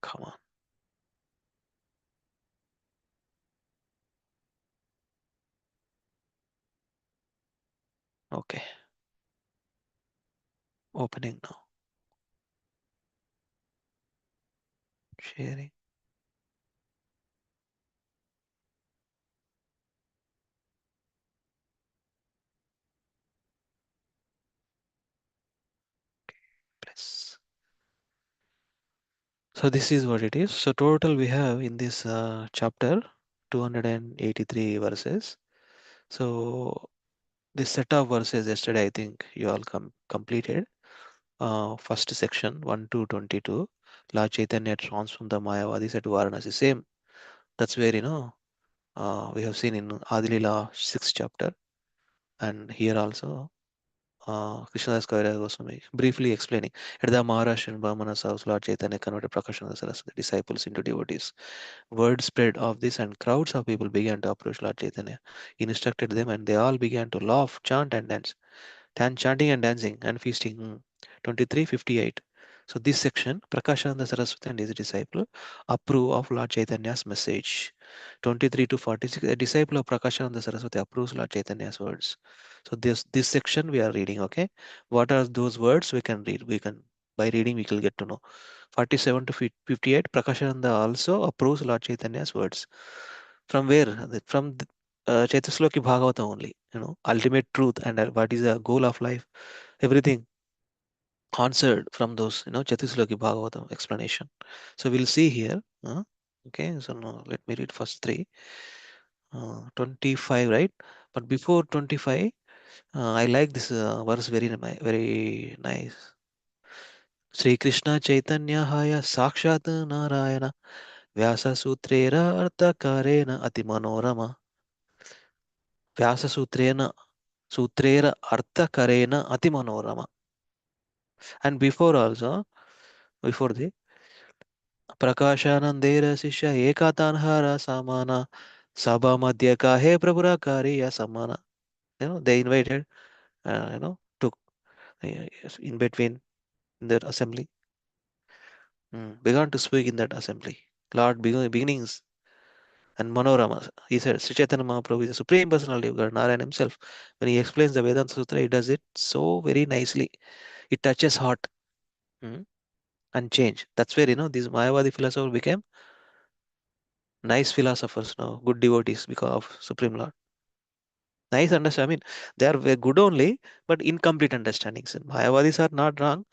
[SPEAKER 2] Come on. Okay. Opening now. Sharing. So this is what it is. So total we have in this chapter 283 verses. So this set of verses yesterday I think you all completed. First section 1 to 22. Lord Chaitanya transformed the Mayavadis at Varanasi. Same. That's where we have seen in Adilila 6th chapter, and here also Krishnadas Kaviraj Goswami briefly explaining at the Maharashtrian Brahmana's house, Lord Chaitanya converted Prakashana Saraswati disciples into devotees. Word spread of this, and crowds of people began to approach Lord Chaitanya. He instructed them, and they all began to laugh, chant, and dance. Chanting and dancing and feasting. 23:58. So this section, Prakashananda Saraswati and his disciple approve of Lord Chaitanya's message. 23 to 46. A disciple of Prakashananda Saraswati approves Lord Chaitanya's words. So this section we are reading. Okay, what are those words we can read? We can by reading we will get to know. 47 to 58. Prakashananda also approves Lord Chaitanya's words. From where? From Chaitasloki Bhagavata only. Ultimate truth and what is the goal of life. Everything answered from those, Chatusloki Bhagavatam explanation. So we'll see here. Okay, so now let me read first three. 25, right? But before 25, I like this verse very nice. Sri Krishna Chaitanya Haya Sakshat Narayana Vyasa Sutrera Arthakarena Ati Manorama Vyasa Sutrera Arthakarena Ati Manorama. And before also, before the Prakashanandera Sisha Ekatanhara Samana Sabha Madhya Kahe Prabhura Kariya Samana. They invited, to in between in their assembly, began to speak in that assembly. Lord beginnings and Manorama. He said, Sri Chaitanya Mahaprabhu is the Supreme Personality of God, Narayan himself. When he explains the Vedanta Sutra, he does it so very nicely. It touches heart and change. That's where, these Mayavadi philosophers became nice philosophers now, good devotees because of Supreme Lord. Nice understanding. I mean, they are very good only, but incomplete understandings. Mayavadis are not wrong,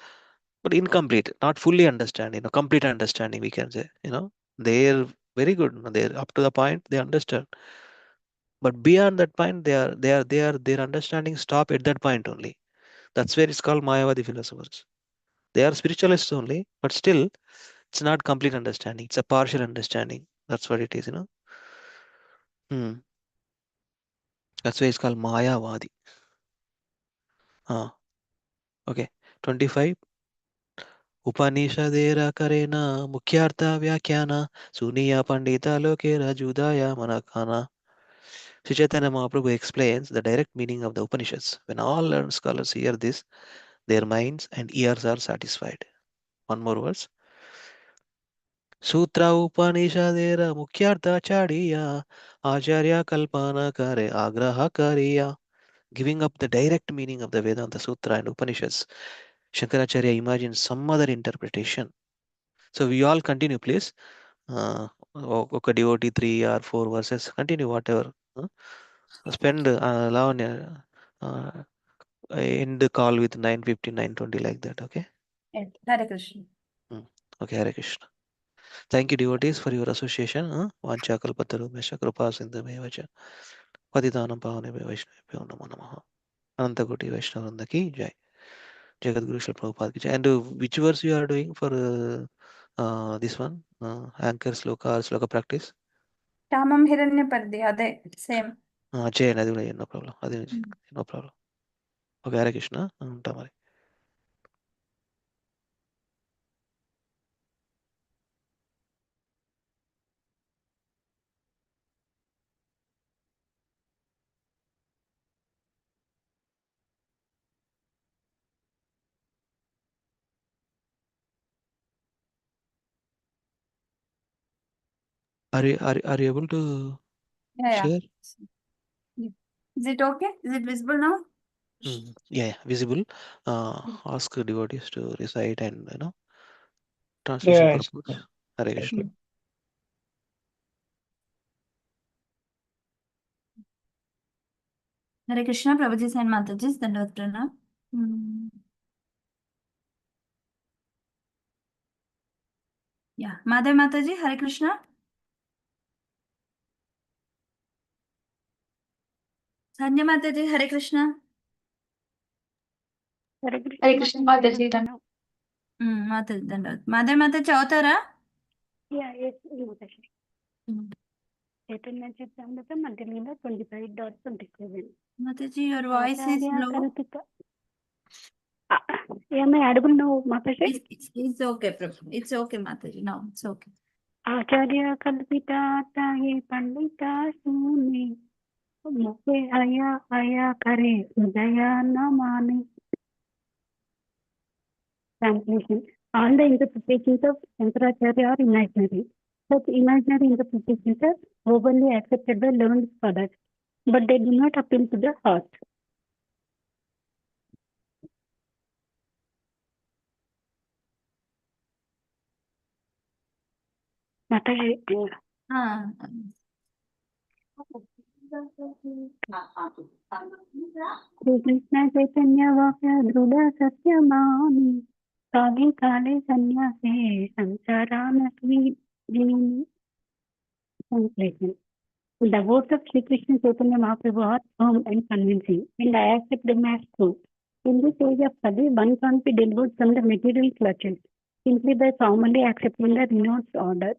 [SPEAKER 2] but incomplete, not fully understanding, complete understanding, we can say. They're very good. They're up to the point they understand. But beyond that point, their understanding stop at that point only. That's where it's called Mayavadi philosophers. They are spiritualists only, but still, it's not complete understanding. It's a partial understanding. That's what it is. Hmm. That's why it's called Mayavadi. Okay. 25. उपनिषदेर करेन मुख्यार्थ व्याख्यान सुनिया Pandita लोकेर जुदाया मनखाना. Sri Chaitanya Mahaprabhu explains the direct meaning of the Upanishads. When all learned scholars hear this, their minds and ears are satisfied. One more verse. Sutra Upanishadera Mukhyartha Chadiya Acharya Kalpana Kare Agraha Kariya. Giving up the direct meaning of the Vedanta Sutra and Upanishads, Shankaracharya imagines some other interpretation. So we all continue, please. ఒక devotee 3 or 4 verses. Continue whatever. Spend end the call with 9:50, 9:20 like that. Okay.
[SPEAKER 5] Yes. Hare Krishna.
[SPEAKER 2] Okay, Hare Krishna. Thank you, devotees, for your association. Vancha kalpataru mesha kripa sindhame vacha patitanam pavane vaishnavibhyo namo namaha. Anantakoti Vaishnavanda ki jai. Jagat Guru Srila Prabhupada ki jai. And which verse you are doing for this one? Anchor sloka practice?
[SPEAKER 5] Tamam Hiranyapardi, ade same.
[SPEAKER 2] చేయండి అది కూడా no problem అది no problem okay Hare Krishna ఉంటా మరి are you able to
[SPEAKER 5] Yeah.
[SPEAKER 2] share?
[SPEAKER 5] Is it okay? Is it visible now?
[SPEAKER 2] Yeah, visible. Ask devotees to recite and translation purpose. Hare Krishna.
[SPEAKER 5] Hare Krishna, Prabhuji and Mataji's Dandavat Pranam. Yeah. Madhya Mataji, Hare Krishna. Sanya Mataji, Hare Krishna.
[SPEAKER 6] Hare Krishna Mataji.
[SPEAKER 5] Mataji, Dandavad. Madhya Mataji, avtara?
[SPEAKER 6] Yeah, yes, Mataji. Chaitanya Charitamrita Madhya Leela 25.27.
[SPEAKER 5] Mataji, your voice is low.
[SPEAKER 6] Am I audible now, Mataji?
[SPEAKER 5] It's okay, Prabhu. It's okay, Mataji. No, it's okay.
[SPEAKER 6] Acharya Kalpita Tahi Pandita Suni Mukhe Aya Kare Udaya Namani. Translation. All the interpretations of Shankaracharya are imaginary. Such imaginary interpretations are openly accepted by learned scholars, but they do not appeal to the heart. Mataji. Sri Krishna Chaitanya Vakya Dhruva Satyamami Kali Kali Sanyase Samsarana Svijini. Translation. The words of Sri Krishna Chaitanya Mahaprabhu are firm and convincing, and I accept them as true. In this age of Kali, one can't be delivered from the material clutches simply by formally accepting the renounced order.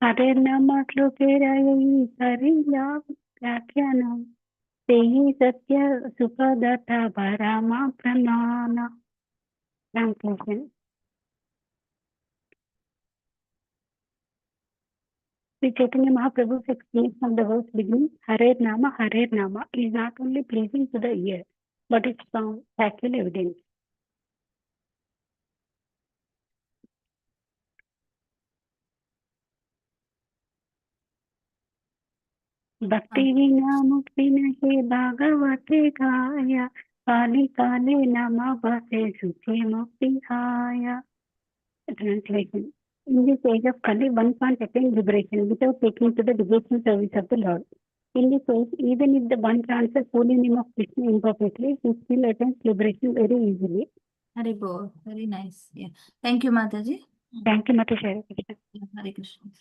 [SPEAKER 6] Hare Nama Shlokeraya Sarila Vyakyanam Tehi Satya Sukadata Parama Pranana. Translation. Sri Chaitanya Mahaprabhu's explanation of the verse beginning Hare Nama is not only pleasing to the ear, but its factual evidence. Bhakti vina mukti nahe bhagavate kaya kali kale nama bhate sukhi mukti haya. Translation. In this age of Kali, one can't attain liberation without taking to the devotional service of the Lord. In this case, even if the one chants the holy name of Krishna imperfectly, he still attains liberation very easily.
[SPEAKER 5] Hare Bol. Very nice. Yeah. Thank you, Mataji.
[SPEAKER 6] Thank you, Mataji. Hare Krishna.
[SPEAKER 5] Hare Krishna.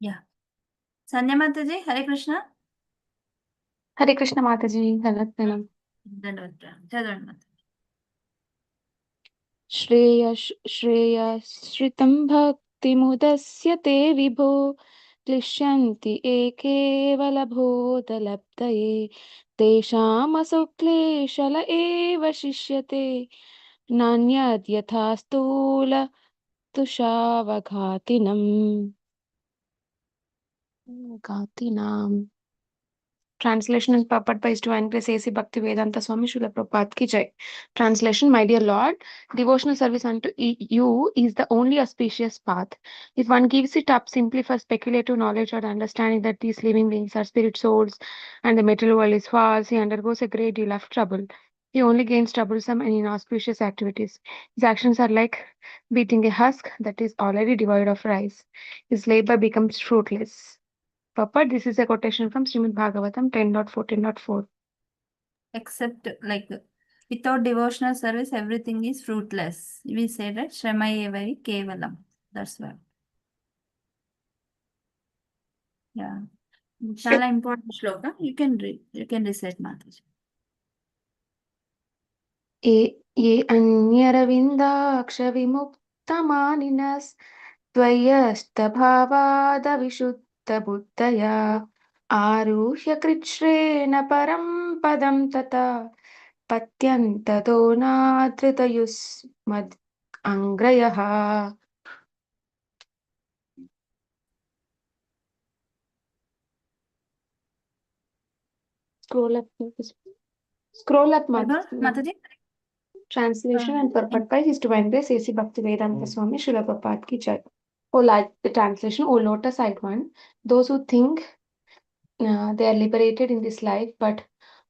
[SPEAKER 5] Yeah. Sanya Mataji, Hare Krishna.
[SPEAKER 7] Hare Krishna Mataji. Dandavat.
[SPEAKER 5] Dandavat.
[SPEAKER 7] श्रेयश्रितं भक्तिमुदस्य ते विभो क्लिश्यन्ति एकेवलभोदलब्धये तेषामसुक्लेशल एव शिष्यते नान्यद्यथा स्थूलतुषावघातिनम्. Translation and purport by His Divine Grace A.C. Bhaktivedanta Swami Srila Prabhupada ki jai. Translation. My dear Lord, devotional service unto you is the only auspicious path. If one gives it up simply for speculative knowledge or understanding that these living beings are spirit souls and the material world is false, he undergoes a great deal of trouble. He only gains troublesome and inauspicious activities. His actions are like beating a husk that is already devoid of rice. His labor becomes fruitless. Papa, this is a quotation from Srimad Bhagavatam 10.14.4.
[SPEAKER 5] Except without devotional service, everything is fruitless. We say that Shramayevari Kevalam. That's why. Yeah. Chala important shloka. You can read. You can recite, Mataji.
[SPEAKER 7] Ye anyaravindakshavimuktamaaninas tvayastabhavadavishuddhabuddhaya आरुह्य कृच्छ्रेण परं पदं तथा पत्यन्ततो नाधृतयुष्मद् अङ्ग्रयः. Scroll up,
[SPEAKER 5] Mataji.
[SPEAKER 7] Translation and purport by His Divine Grace A.C. Bhaktivedanta Swami Srila Prabhupada ki jai. The translation. O lotus-eyed one, those who think they are liberated in this life, but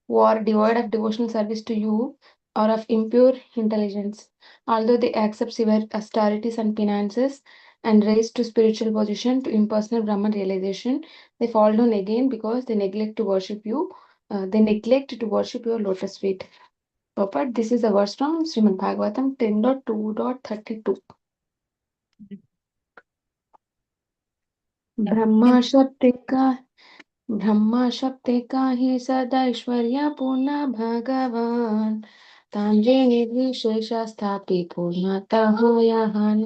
[SPEAKER 7] who are devoid of devotional service to you or of impure intelligence, although they accept severe austerities and penances, and raised to spiritual position to impersonal Brahman realization, they fall down again because they neglect to worship you. They neglect to worship your lotus feet. Purport. This is a verse from Srimad Bhagavatam 10.2.32. Brahma शब्दे का ही सदैश्वर्य पूर्ण भगवान तांजे निर्विशेष स्थापि पूर्णतः यहान.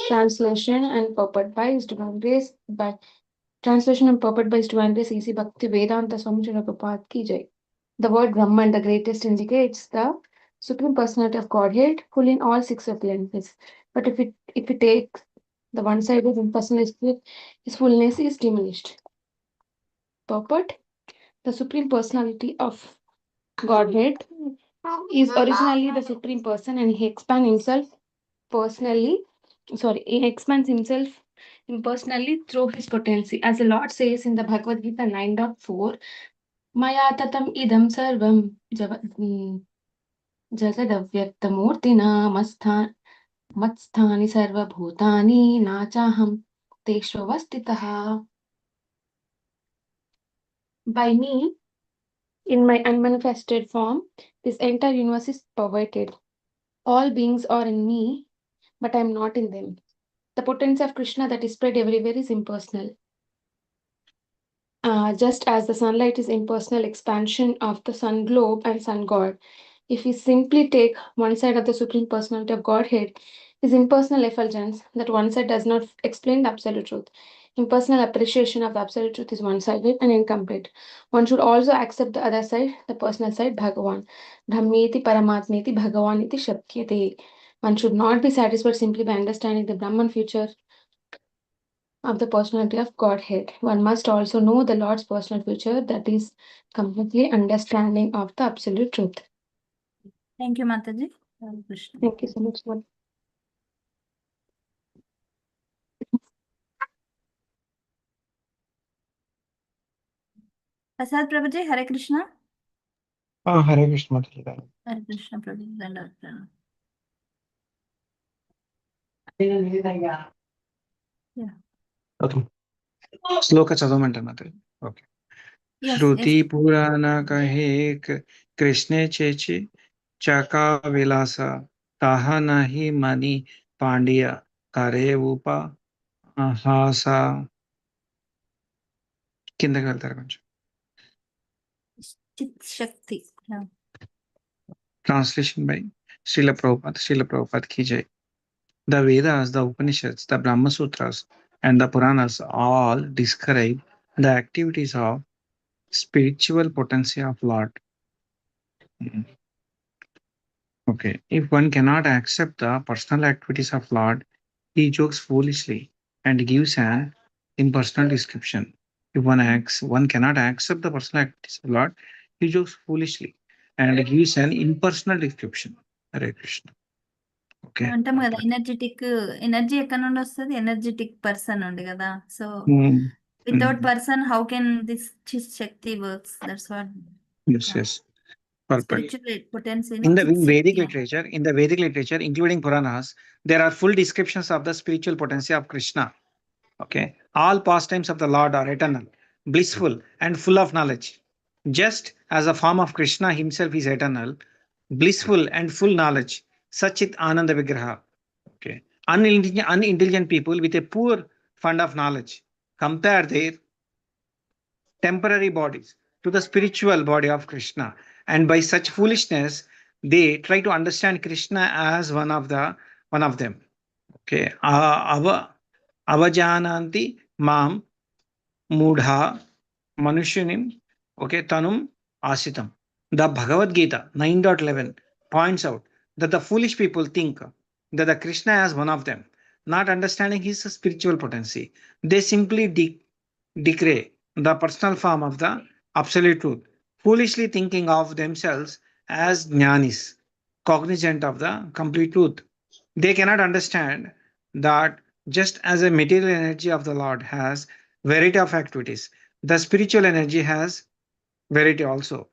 [SPEAKER 7] Translation and purport by His Divine Grace by Translation and purport by His Divine Grace E.C. Bhakti Vedanta Swami Srila Prabhupada ki jai. The word Brahman, the greatest, indicates the Supreme Personality of Godhead, full in all six appearances. But if we take the one-sided impersonal, his fullness is diminished. Purport: the Supreme Personality of Godhead is originally the Supreme Person, and he expands himself impersonally through his potency. As the Lord says in the Bhagavad Gita 9.4, Maya tatam idam sarvam jagadavyakthamurtina matsthani sarvabhutani nachaham teshvavastitaha. By me, in my unmanifested form, this entire universe is pervaded. All beings are in me, but I am not in them. The potency of Krishna that is spread everywhere is impersonal. Just as the sunlight is impersonal expansion of the sun globe and sun god. If we simply take one side of the Supreme Personality of Godhead, is impersonal effulgence, that one side does not explain the absolute truth. Impersonal appreciation of the absolute truth is one-sided and incomplete. One should also accept the other side, the personal side, Bhagavan. Brahmeti Paramatmeti Bhagavaniti Shakyate. One should not be satisfied simply by understanding the Brahman future of the personality of Godhead. One must also know the Lord's personal future, that is completely understanding of the absolute truth.
[SPEAKER 5] Thank you, Mataji. Krishna.
[SPEAKER 7] Thank you so much.
[SPEAKER 5] Prasad Prabhuji, Hare Krishna.
[SPEAKER 1] Hare Krishna.
[SPEAKER 5] Hare Krishna Prabhuji. Dandavata. Yeah.
[SPEAKER 1] Okay. Sloka చదవమంటున్నారు. Okay. श्रुति पुराण कहे कृष्ण चेची चका विलास ताहा नहीं money Pandya करे उपा హాస కిందకి వెళ్తారు కొంచెం.
[SPEAKER 5] Shakti. Yeah.
[SPEAKER 1] Translation by Srila Prabhupada ki jai. The Vedas, the Upanishads, the Brahma Sutras, and the Puranas all describe the activities of spiritual potency of Lord. Okay, if one cannot accept the personal activities of Lord, he jokes foolishly and gives an impersonal description. If one cannot accept the personal activities of Lord, he jokes foolishly and gives an impersonal description. Hare Krishna. Okay.
[SPEAKER 5] అంటాం కదా energy ఎక్కడ నుండి వస్తుంది, energetic person ఉండి కదా. So without person how can this Shakti works? That's what.
[SPEAKER 1] Yes. Perfect.
[SPEAKER 5] Potency
[SPEAKER 1] In the Vedic literature, including Puranas, there are full descriptions of the spiritual potency of Krishna. Okay, all pastimes of the Lord are eternal, blissful, and full of knowledge. Just as a form of Krishna himself is eternal, blissful, and full knowledge, Sachit Ananda Vigraha. Okay, unintelligent people with a poor fund of knowledge compare their temporary bodies to the spiritual body of Krishna, and by such foolishness, they try to understand Krishna as one of them. Okay, avajananti mam mudha manushinim. Okay, tanum asitam. The Bhagavad Gita 9.11 points out that the foolish people think that the Krishna is one of them, not understanding his spiritual potency. They simply decray the personal form of the absolute truth, foolishly thinking of themselves as jnanis, cognizant of the complete truth. They cannot understand that just as a material energy of the Lord has variety of activities, the spiritual energy has variety also.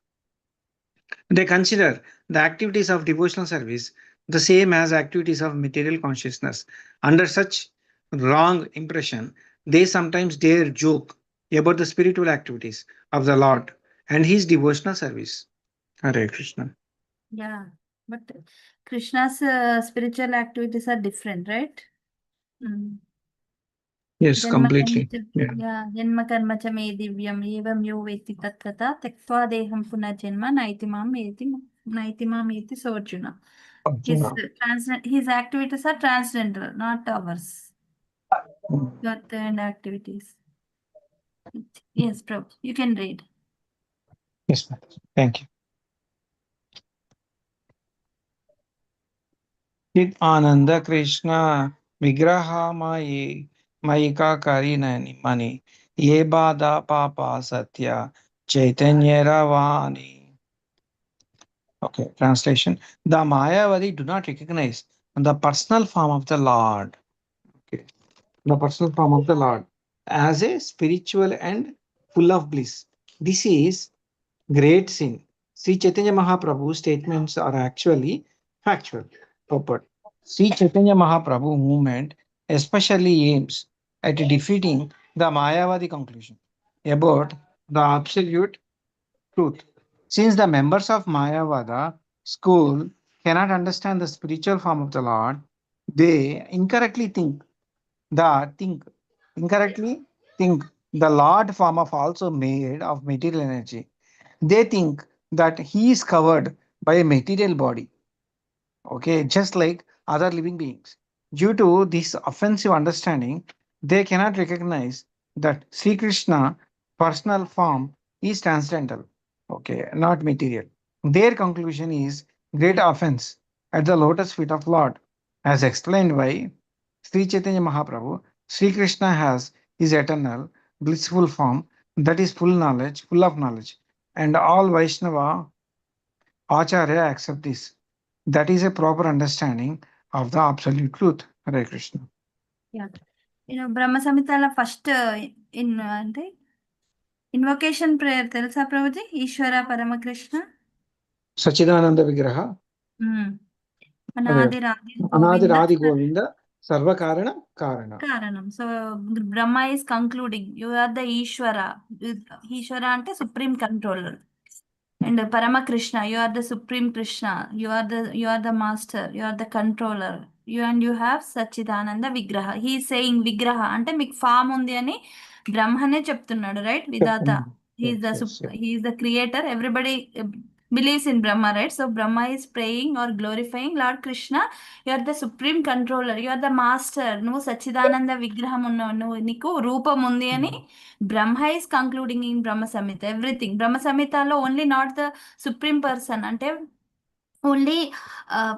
[SPEAKER 1] They consider the activities of devotional service
[SPEAKER 8] the same as activities of material consciousness. Under such wrong impression, they sometimes dare joke about the spiritual activities of the Lord and his devotional service. Hare Krishna.
[SPEAKER 5] Yeah, but Krishna's spiritual activities are different, right? Mm.
[SPEAKER 8] Yes, completely.
[SPEAKER 5] जन्म कर्म च मे दिव्यम एवं यो वेत्ति तत्त्वता त्यक्त्वा देहं पुनर्जन्म नैति माम् एति so Arjuna. His activities are transcendental, not ours. Got and activities. Yes, Prabhu, you can read.
[SPEAKER 8] Yes, ma'am. Thank you. Chit Ananda Krishna Vigraha Mayika Karinani Mani Ye Bada Papa Satya Chaitanya Ravani. Okay, translation. The Mayavadi do not recognize the personal form of the Lord. Okay, the personal form of the Lord as a spiritual and full of bliss. This is great sin. Sri Chaitanya Mahaprabhu's statements are actually factual. Purport. Sri Chaitanya Mahaprabhu movement especially aims at defeating the Mayavadi conclusion about the absolute truth. Since the members of Mayavada school cannot understand the spiritual form of the Lord, they incorrectly think the Lord form of also made of material energy. They think that he is covered by a material body, okay, just like other living beings. Due to this offensive understanding, they cannot recognize that Sri Krishna personal form is transcendental, okay, not material. Their conclusion is great offense at the lotus feet of Lord, as explained by Sri Chaitanya Mahaprabhu. Sri Krishna has his eternal blissful form that is full of knowledge, and all Vaishnava Acharya accept this. That is a proper understanding of the absolute truth. Hare Krishna.
[SPEAKER 5] Yeah. Brahma Samhitala first in invocation prayer తెలుసా ప్రభుజీ ఈశ్వర Paramakrishna
[SPEAKER 8] Sachidananda Vigraha.
[SPEAKER 5] Anadi
[SPEAKER 8] Radi Govinda Sarvakarana Karana.
[SPEAKER 5] Karanam. So Brahma is concluding, you are the Ishvara. Ishvara ante supreme controller. And Paramakrishna, you are the supreme Krishna. You are the master. You are the controller. You have Sachidananda Vigraha. He is saying Vigraha ante మీకు form ఉంది అని బ్రహ్మనే చెప్తున్నాడు, right? Vidhatha. He is the creator. Everybody believes in Brahma, right? So Brahma is praying or glorifying Lord Krishna. You are the supreme controller. You are the master. నువ్వు సచ్చిదానంద విగ్రహం ఉన్నావు, నువ్వు నీకు రూపం ఉంది అని Brahma is concluding in Brahma Samhita. Everything. Brahma Samhitalo only not the supreme person. అంటే only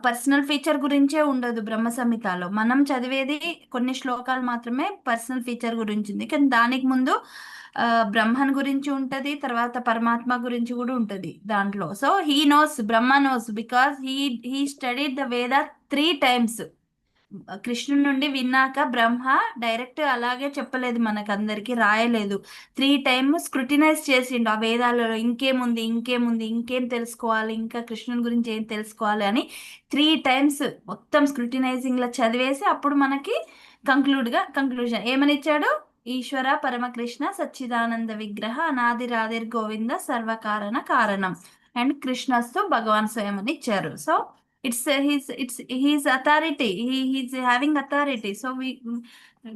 [SPEAKER 5] personal feature గురించే ఉండదు బ్రహ్మ సంహితలో. మనం చదివేది కొన్ని శ్లోకాలు మాత్రమే పర్సనల్ ఫీచర్ గురించి ఉంది, కానీ దానికి ముందు బ్రహ్మన్ గురించి ఉంటది, తర్వాత పరమాత్మ గురించి కూడా ఉంటది దాంట్లో. So he knows, Brahma knows, because he studied the Veda 3 times. కృష్ణుడి నుండి విన్నాక బ్రహ్మ డైరెక్ట్ అలాగే చెప్పలేదు, మనకందరికి రాయలేదు. 3 times స్క్రూటినైజ్ చేసిండు ఆ వేదాలలో, ఇంకేం తెలుసుకోవాలి, ఇంకా కృష్ణుని గురించి ఏం తెలుసుకోవాలి అని 3 times మొత్తం స్క్రూటినైజింగ్ లా చదివేసి అప్పుడు మనకి కంక్లూజన్ ఏమని ఇచ్చాడు? ఈశ్వర పరమకృష్ణ సచ్చిదానంద విగ్రహ అనాది రాధిర్ గోవింద సర్వకారణ కారణం అండ్ కృష్ణస్తు భగవాన్ స్వయం అని ఇచ్చారు. So it's his authority. He's having authority. So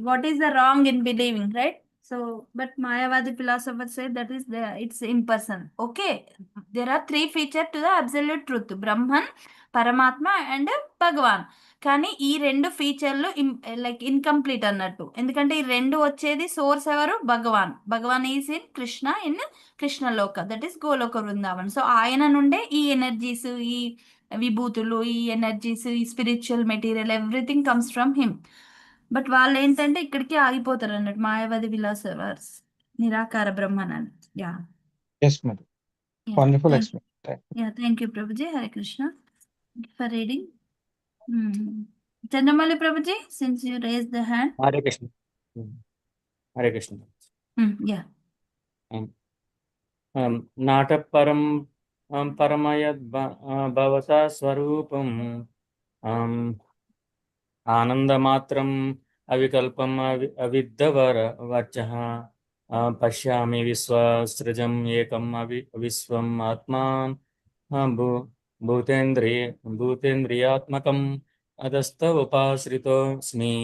[SPEAKER 5] what is the wrong in believing, right? So but Mayavadi philosophers say that it's impersonal. Okay, there are 3 features to the absolute truth: Brahman, Paramatma and Bhagavan. కానీ ఈ 2 ఫీచర్లు like incomplete అన్నట్టు, ఎందుకంటే ఈ 2 వచ్చేది source ఎవరు? Bhagavan is in Krishna, in Krishnaloka, that is Goloka Vrindavan. So ఆయన నుండే ఈ ఎనర్జీస్, ఈ విభూతులు, ఈ ఎనర్జీస్, ఈ spiritual material, everything comes from him. But వాళ్ళు ఏంటంటే ఇక్కడికి ఆగిపోతారు అన్నట్టు, Mayavadi philosophers, nirakara Brahman. Yeah.
[SPEAKER 8] Yes, madam. Wonderful explanation.
[SPEAKER 5] Yeah, thank you, Prabhuji. Hare Krishna for reading. Chandramauli Prabhuji, since you raised the hand.
[SPEAKER 1] Hare Krishna. Hare Krishna.
[SPEAKER 5] Yeah.
[SPEAKER 1] నాట పరమయద్ భవత స్వరూపం ఆనందమాత్రం అవికల్పం అవిద్దవర వచః పశ్యామి విశ్వసృజం ఏకం విశ్వం ఆత్మా భూ భూతేంద్రియాత్మకం అదస్త ఉపాశ్రితోస్మి.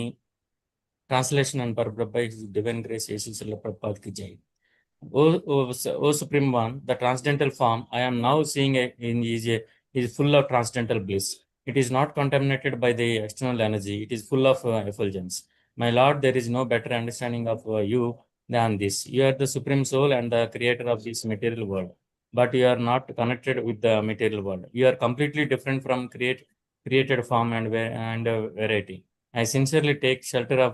[SPEAKER 1] Translation and purport by His Divine Grace A.C. Srila Prabhupada ki jai. O Supreme One, the transcendental form I am now seeing is full of transcendental bliss. It is not contaminated by the external energy. It is full of effulgence. My Lord, there is no better understanding of you than this. You are the Supreme Soul and the creator of this material world. But you are not connected with the material world. You are completely different from created form and variety. I sincerely take shelter of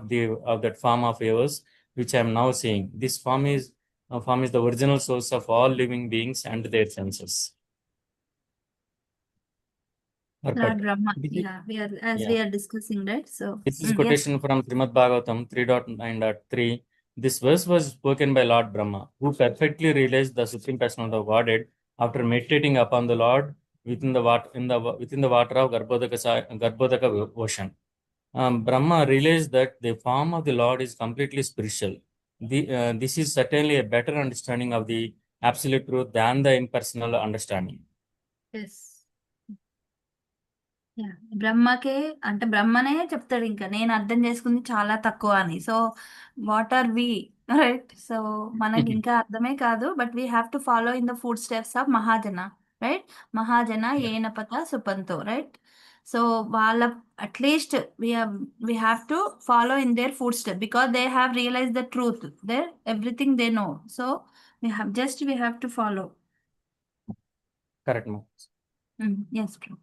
[SPEAKER 1] that form of yours, which I am now seeing. This form is the original source of all living beings and their senses.
[SPEAKER 5] Lord Brahma. Yeah, we are discussing, right? So
[SPEAKER 1] this is quotation from Srimad Bhagavatam 3.9.3. This verse was spoken by Lord Brahma, who perfectly realized the Supreme Person of the Godhead after meditating upon the Lord within the water of Garbhodaka ocean. Brahma realized that the form of the Lord is completely spiritual. This is certainly a better understanding of the absolute truth than the impersonal understanding.
[SPEAKER 5] yes. బ్రహ్మకే అంటే బ్రహ్మనే చెప్తాడు, ఇంకా నేను అర్థం చేసుకుంది చాలా తక్కువ అని. So what are we, right? So మనకి ఇంకా అర్థమే కాదు, but we have to follow in the footsteps of mahajana, right? మహాజన ఏనపత సుపంతో, రైట్? సో వాళ్ళ at least we have to follow in their footsteps because they have realized the truth, their everything they know. So we have to follow.
[SPEAKER 1] Correct, ma'am.
[SPEAKER 5] Yes, true.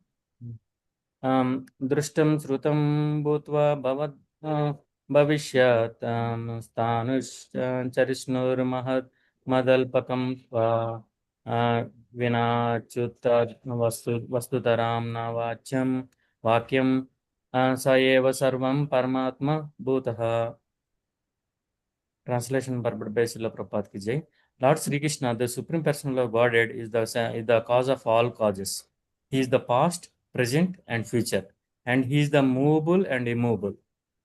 [SPEAKER 1] दृष्टं श्रुतं भूत्वा भविष्यत् स्थानुश्चरिष्णुर्महत् मदल्पकं विनाच्युत वस्तुतरां न वाक्यं स एव सर्वं परमात्मा भूतः. Translation by Srila Prabhupada ki jai. Lord Sri Krishna, the Supreme Personal of Godhead, is the cause of all causes. He is the past, present, and future, and He is the movable and immovable.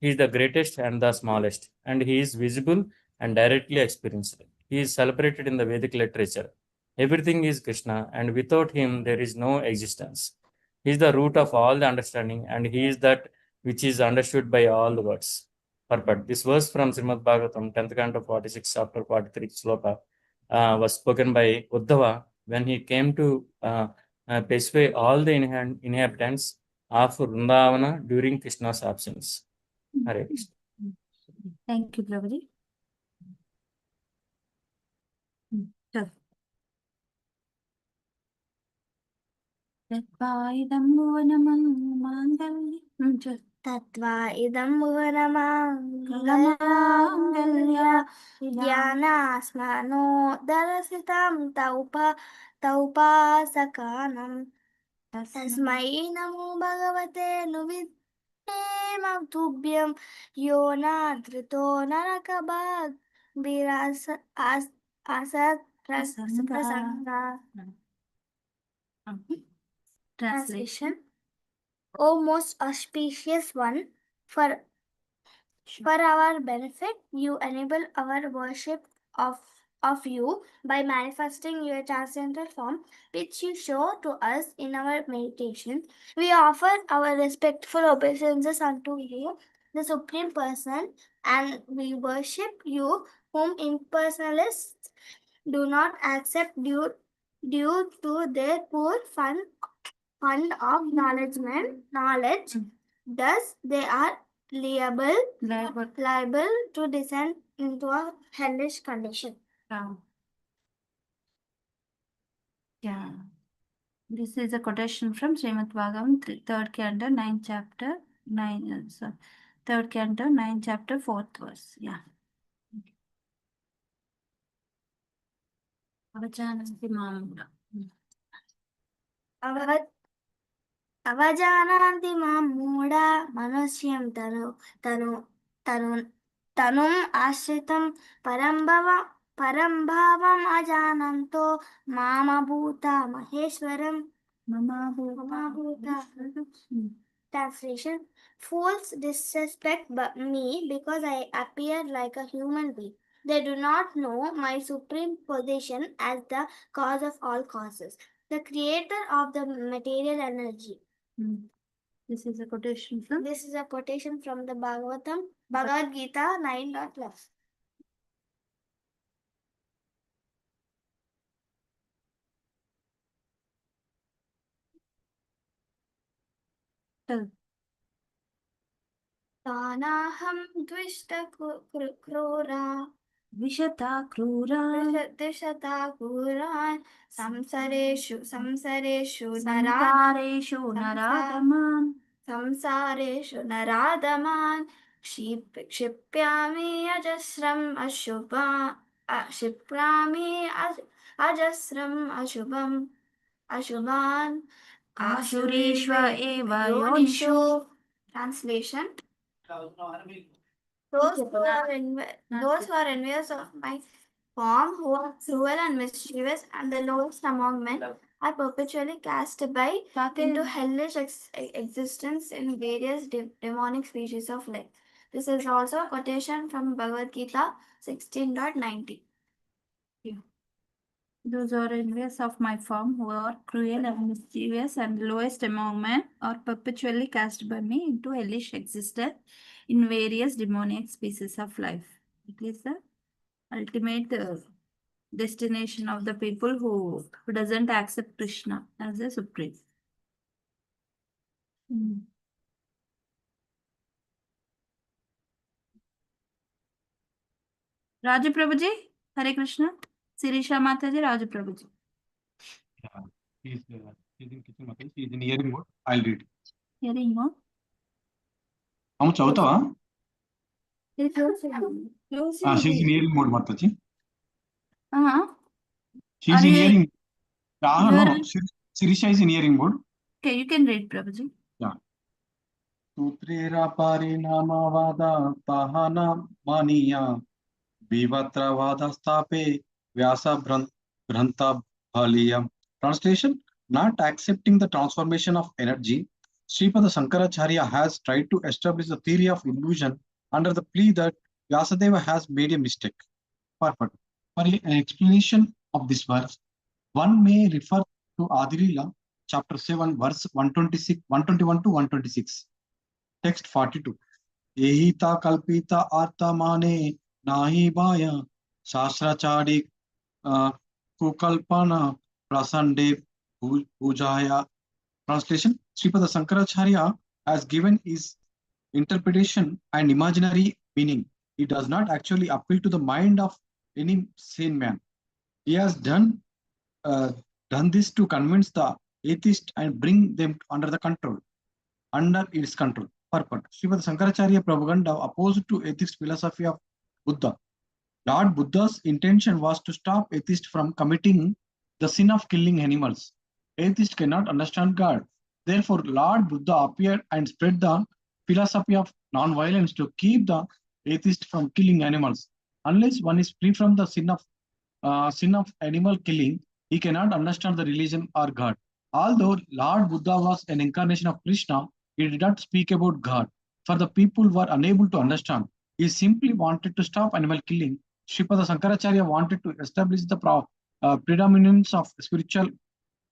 [SPEAKER 1] He is the greatest and the smallest, and He is visible and directly experienced. He is celebrated in the Vedic literature. Everything is Krishna, and without Him there is no existence. He is the root of all the understanding, and He is that which is understood by all the words. Purport. This verse from Srimad Bhagavatam, 10th canto, 46, chapter 43, sloka, was spoken by Uddhava when he came to pacify all the inhabitants of Vrindavana during Krishna's absence. Hare Krishna.
[SPEAKER 5] Thank you, Prabhuji. तत्वा इदं भुवनमाङ्गल्य
[SPEAKER 9] ज्ञानास्मनो दर्शितं तौपासकानं तस्मै नमो भगवते नुविद्येमतुभ्यं यो नाधृतो नरकभाग् विरास असत् प्रसंगा. Translation. O most auspicious one, for our benefit, you enable our worship of you by manifesting your transcendental form, which you show to us in our meditation. We offer our respectful obeisances unto you, the Supreme Person, and we worship you, whom impersonalists do not accept due to their poor fund of knowledge. Thus they are liable to descend into a hellish condition.
[SPEAKER 5] Yeah, this is a quotation from Srimad Bhagavatam, 3rd canto, 9th chapter, 3rd canto, 9th chapter, 4th verse. Yeah. Avajananti Mamura.
[SPEAKER 9] అవజానాంతి మాం మూఢా మనుష్యం తనుం ఆశ్రితం పరంభావం అజానంతో మామభూత Maheshwaram. Translation: Fools disrespect me because I appear like a human being. They do not know my supreme position as the cause of all causes, the creator of the material energy.
[SPEAKER 5] This is a quotation from?
[SPEAKER 9] This is a quotation from the Bhagavad Gita 9.12. तानाहं द्विषता क्रूरान् संसारेषु नराधमान् क्षिप्यामि अजस्रम् अशुरेष्व एव योनिषु. Translation: Those who are envious of my form, who are cruel and mischievous, and the lowest among men, are perpetually cast into hellish existence in various demonic species of life. This is also a quotation from Bhagavad Gita 16.90.
[SPEAKER 5] Those who are envious of my form, who are cruel and mischievous, and lowest among men, are perpetually cast by me into hellish existence in various demoniac species of life. It is the ultimate destination of the people who doesn't accept Krishna as a supreme. Raju Prabhuji, Hare Krishna. Sirisha Mataji, Raju Prabhuji.
[SPEAKER 4] She's in kitchen, Mataji. She's in hearing mode. I'll read.
[SPEAKER 5] Hearing mode?
[SPEAKER 4] How much?
[SPEAKER 5] Close
[SPEAKER 4] She's in hearing mode, Mataji. She's
[SPEAKER 5] Are
[SPEAKER 4] in
[SPEAKER 5] you-
[SPEAKER 4] hearing.
[SPEAKER 5] you
[SPEAKER 4] No,
[SPEAKER 5] are-
[SPEAKER 4] Sirisha is in hearing mode.
[SPEAKER 5] Okay, you can read, Prabhuji.
[SPEAKER 4] Yeah. Sutrera parinamavada tahana maniya vivatra stape vyasa branta bhaliyam. Translation: Not accepting the transformation of energy, Sripada Shankaracharya has tried to establish the theory of illusion under the plea that Vyasadeva has made a mistake. Perfect. For an explanation of this verse, one may refer to Adilila, chapter 7, verse 121 to 126. Text 42. Ehita kalpita artamane nahi baya shasrachari kukalpana prasande pujaya. Translation: Sripada Shankaracharya has given his interpretation and imaginary meaning. It does not actually appeal to the mind of any sane man. He has done this to convince the atheist and bring them under its control. Purport: Srimad Shankaracharya propaganda opposed to atheist philosophy of Buddha. Lord Buddha's intention was to stop atheists from committing the sin of killing animals. Atheists cannot understand God. Therefore, Lord Buddha appeared and spread the philosophy of non-violence to keep the atheist from killing animals. Unless one is free from the sin of animal killing, he cannot understand the religion or God. Although Lord Buddha was an incarnation of Krishna, he did not speak about God. For the people who were unable to understand, he simply wanted to stop animal killing. Sripada Shankaracharya wanted to establish the predominance of spiritual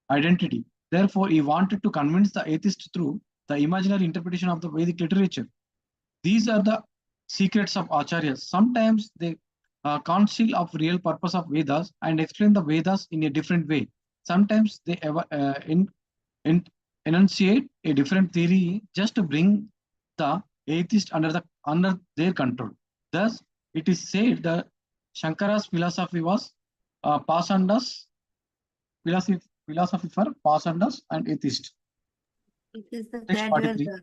[SPEAKER 4] identity. Therefore, he wanted to convince the atheist through the imaginary interpretation of the Vedic literature. These are the secrets of Acharyas. Sometimes they conceal of real purpose of Vedas and explain the Vedas in a different way. Sometimes they enunciate a different theory just to bring the atheist under their control. Thus, it is said that Shankara's philosophy was Pasandas philosophy for Pasandas and atheist.
[SPEAKER 5] It is the
[SPEAKER 4] Text
[SPEAKER 5] gradual.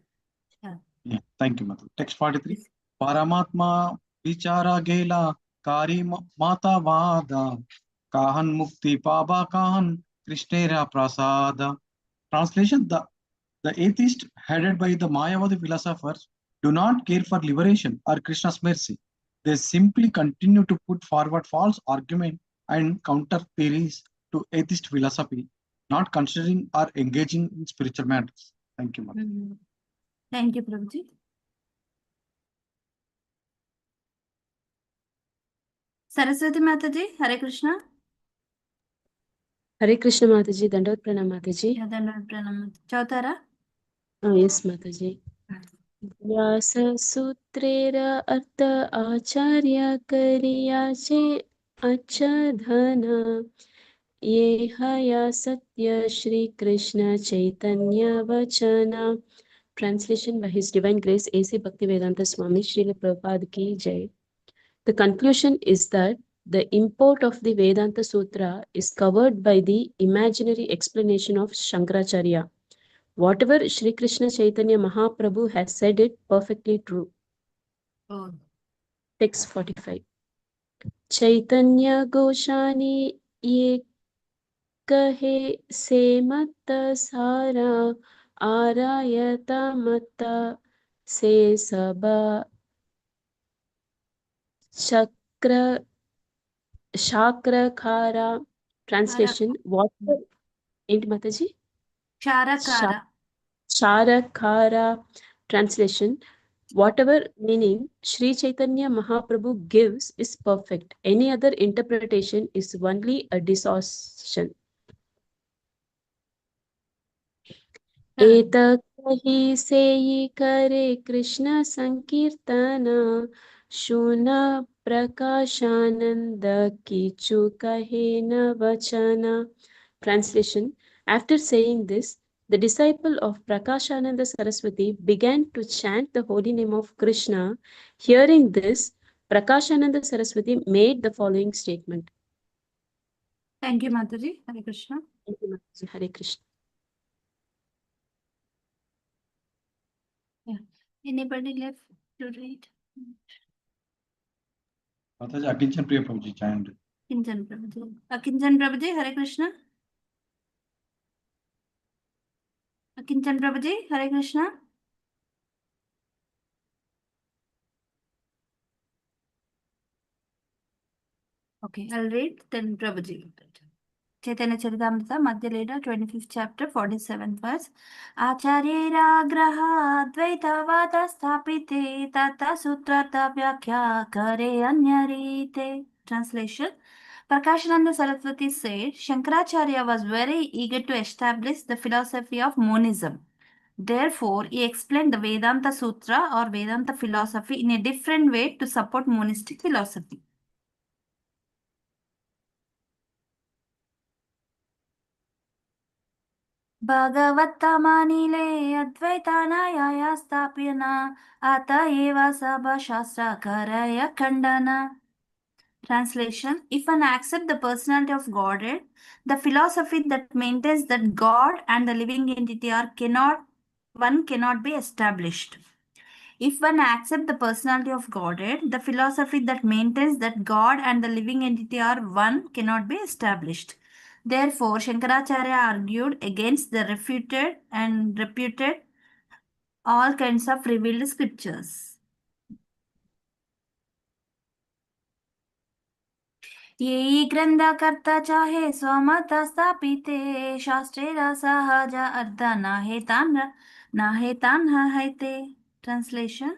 [SPEAKER 4] 43. Yeah, thank you, Madhu. Text 43. Paramatma vichara gela kari mata vada kahan mukti paba kahan krishnera prasada. Translation: The atheists headed by the Mayavadi philosophers do not care for liberation or Krishna's mercy. They simply continue to put forward false argument and counter theories to atheist philosophy, not considering or engaging in spiritual matters. Thank you, Madhu.
[SPEAKER 5] Thank you, Prabhuji. Saraswati Mataji, Hare Krishna.
[SPEAKER 10] Hare Krishna Mataji, Dandavat Pranam Mataji.
[SPEAKER 5] Yeah, Dandavat Pranam. Chautara?
[SPEAKER 10] Yes, Mataji. Vyasa Sutrera Artha Acharya Kariyache Achadhana Ye Haya Satya Shri Krishna Chaitanya Vachana. Translation by His Divine Grace A.C. Bhaktivedanta Swami Srila Prabhupada Ki Jai. The conclusion is that the import of the Vedanta Sutra is covered by the imaginary explanation of Shankaracharya. Whatever Sri Krishna Chaitanya Mahaprabhu has said it perfectly true.
[SPEAKER 5] Oh.
[SPEAKER 10] Text 45. Chaitanya Goshani ye kahe se matta sara arayata matta se saba chakra Shakrakhara. Translation. Whatever. Ain't Mataji?
[SPEAKER 5] Charakara.
[SPEAKER 10] Sharakara. Translation. Whatever meaning Sri Chaitanya Mahaprabhu gives is perfect. Any other interpretation is only a distortion. Etakahi seyi kare Krishna Sankirtana Shuna Prakashananda Kichu Kahena Vachana. Translation. After saying this, the disciple of Prakashananda Saraswati began to chant the holy name of Krishna. Hearing this, Prakashananda Saraswati made the following statement.
[SPEAKER 5] Thank you, Mataji. Hare Krishna.
[SPEAKER 10] Thank you, Mataji. Hare Krishna.
[SPEAKER 5] Yeah. Anybody left to read?
[SPEAKER 4] Mataji, Akinchan Priya Prabhuji chant.
[SPEAKER 5] Akinjan Prabhuji. Akinjan Prabhuji, Hare Krishna. Akinjan Prabhuji, Hare Krishna. Okay, I'll read. Then Prabhuji. Chaitanya Charitamrita, Madhya Leda, 25th chapter, 47th verse. Acharyera Dvaitavada Stapite Tata Sutrata Vyakhya Kare Anyarite. Translation. Prakashananda Saraswati said, Shankaracharya was very eager to establish the philosophy of monism. Therefore, he explained the Vedanta Sutra or Vedanta philosophy in a different way to support monistic philosophy. Bhagavattamanile Advaitanaya Stapyana Ata Eva Sabha Shastra Karaya Khandana. Translation. If one accepts the personality of Godhead, the philosophy that maintains that God and the living entity are cannot be established. If one accepts the personality of Godhead, the philosophy that maintains that God and the living entity are one cannot be established. Therefore, Shankaracharya argued against the refuted and reputed all kinds of revealed scriptures. ये ग्रंथकर्ता चाहे स्वमत स्थापिते शास्त्रेर सहज अर्थ नाहेतान हाइते. Translation.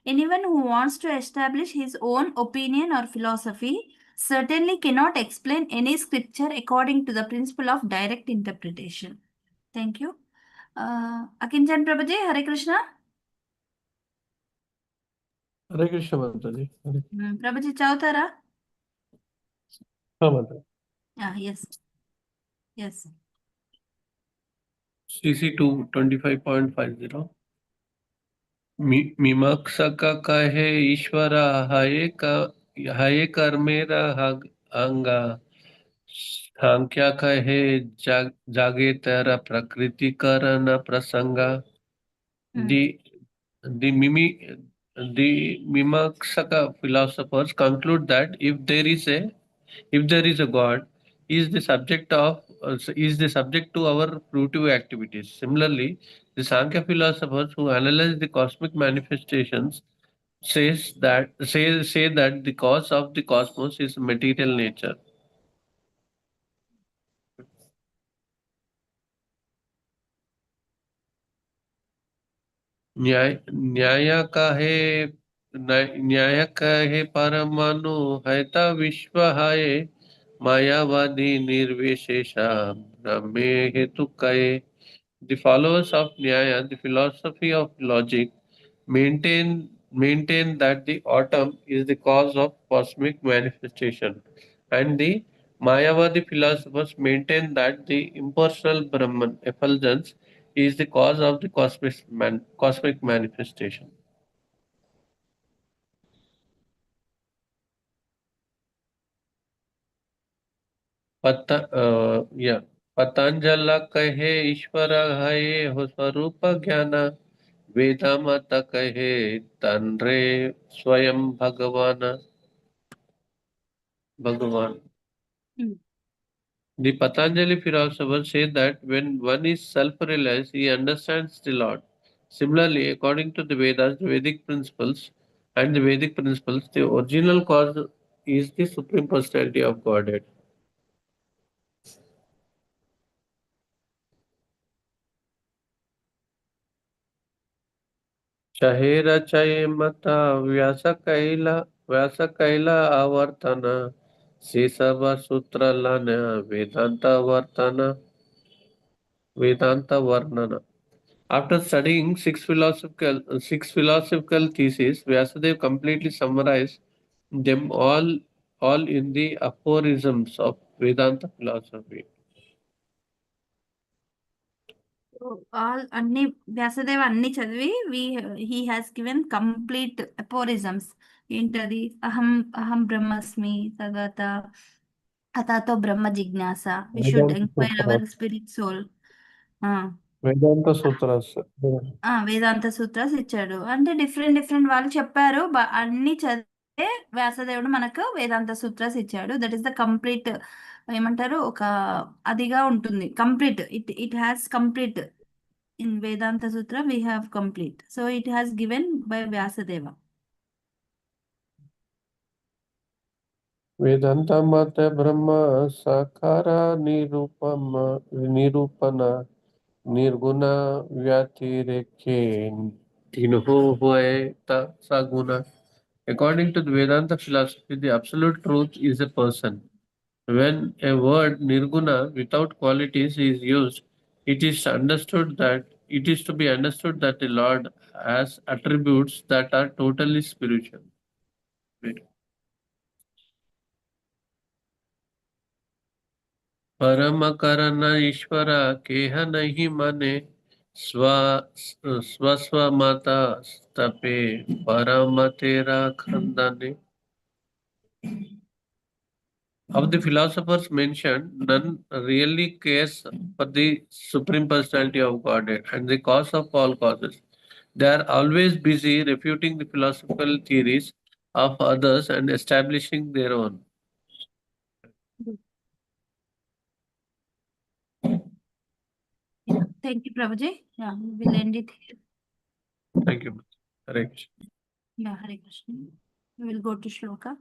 [SPEAKER 5] Anyone who wants to establish his own opinion or philosophy certainly cannot explain any scripture according to the principle of direct interpretation. Thank you. Akinjan Prabhuji, Hare Krishna.
[SPEAKER 1] Hare Krishna Mataji.
[SPEAKER 5] Prabhuji Chautara.
[SPEAKER 1] Mataji.
[SPEAKER 5] Yes. Yes.
[SPEAKER 1] CC 225.50. मीमांसक कहे ईश्वर हाये कर्मेर अंगा सांख्या कहे जागेतर प्रकृतिकरण प्रसंगा. The Mimamsaka philosophers conclude that if there is a God, he is the subject to our fruitive activities. Similarly, the Sankhya philosophers who analyze the cosmic manifestations say that the cause of the cosmos is material nature. न्याय का है न्याय का है परमाणु है ता विश्व है मायावादी निर्विशेषा ब्रह्मे हेतु कहे. The followers of Nyaya, the philosophy of logic, maintain that the atom is the cause of cosmic manifestation, and the Mayavadi philosophers maintain that the impersonal Brahman effulgence is the cause of the cosmic manifestation. Yeah. Patanjal कहे ईश्वर है हो स्वरूप ज्ञान वेद मत कहे तन्रे स्वयं भगवान. The Patanjali philosophers say that when one is self-realized, he understands the Lord. Similarly, according to the Vedas, the Vedic principles, the original cause is the Supreme Personality of Godhead. चहे रचय मत व्यास कैला आवर्तन से सब सूत्र लन वेदांत वर्णन. After studying six philosophical theses, Vyasadeva completely summarized them all in the aphorisms of Vedanta philosophy.
[SPEAKER 5] All అన్ని వ్యాసదేవ అన్ని చదివి he has given complete aphorisms. ఏంటది? అహం అహం బ్రహ్మస్మి, తర్వాత అతాతో బ్రహ్మ జిజ్ఞాస, we should
[SPEAKER 1] Vedanta
[SPEAKER 5] inquire our
[SPEAKER 1] Sutras.
[SPEAKER 5] spirit soul.
[SPEAKER 1] Vedanta Sutras.
[SPEAKER 5] Vedanta Sutras ఇచ్చాడు. అంటే different వాళ్ళు చెప్పారు. అన్ని చదివే వ్యాసదేవుడు మనకు వేదాంత సూత్రాస్ ఇచ్చాడు. దట్ ఈస్ ద కంప్లీట్, ఏమంటారు, ఒక అదిగా ఉంటుంది. Complete, it has complete in Vedanta Sutra we have complete. So it has given by Vyasadeva.
[SPEAKER 1] Vedanta Mata Brahma Sakara Nirupana Nirguna Vyatireke Tinho Hueta Saguna. According to the Vedanta philosophy, the absolute truth is a person. When a word nirguna without qualities is used, it is to be understood that the Lord has attributes that are totally spiritual. परम करन ईश्वर केह नहीं मने स्व माता तपे परम तेरा खंदने. Of the philosophers mentioned, none really cares for the Supreme Personality of Godhead and the cause of all causes. They are always busy refuting the philosophical theories of others and establishing their own.
[SPEAKER 5] Yeah. Thank you, Prabhuji. Yeah, we will end it here.
[SPEAKER 1] Thank you. Hare Krishna.
[SPEAKER 5] Yeah, Hare Krishna. We will go to Shloka.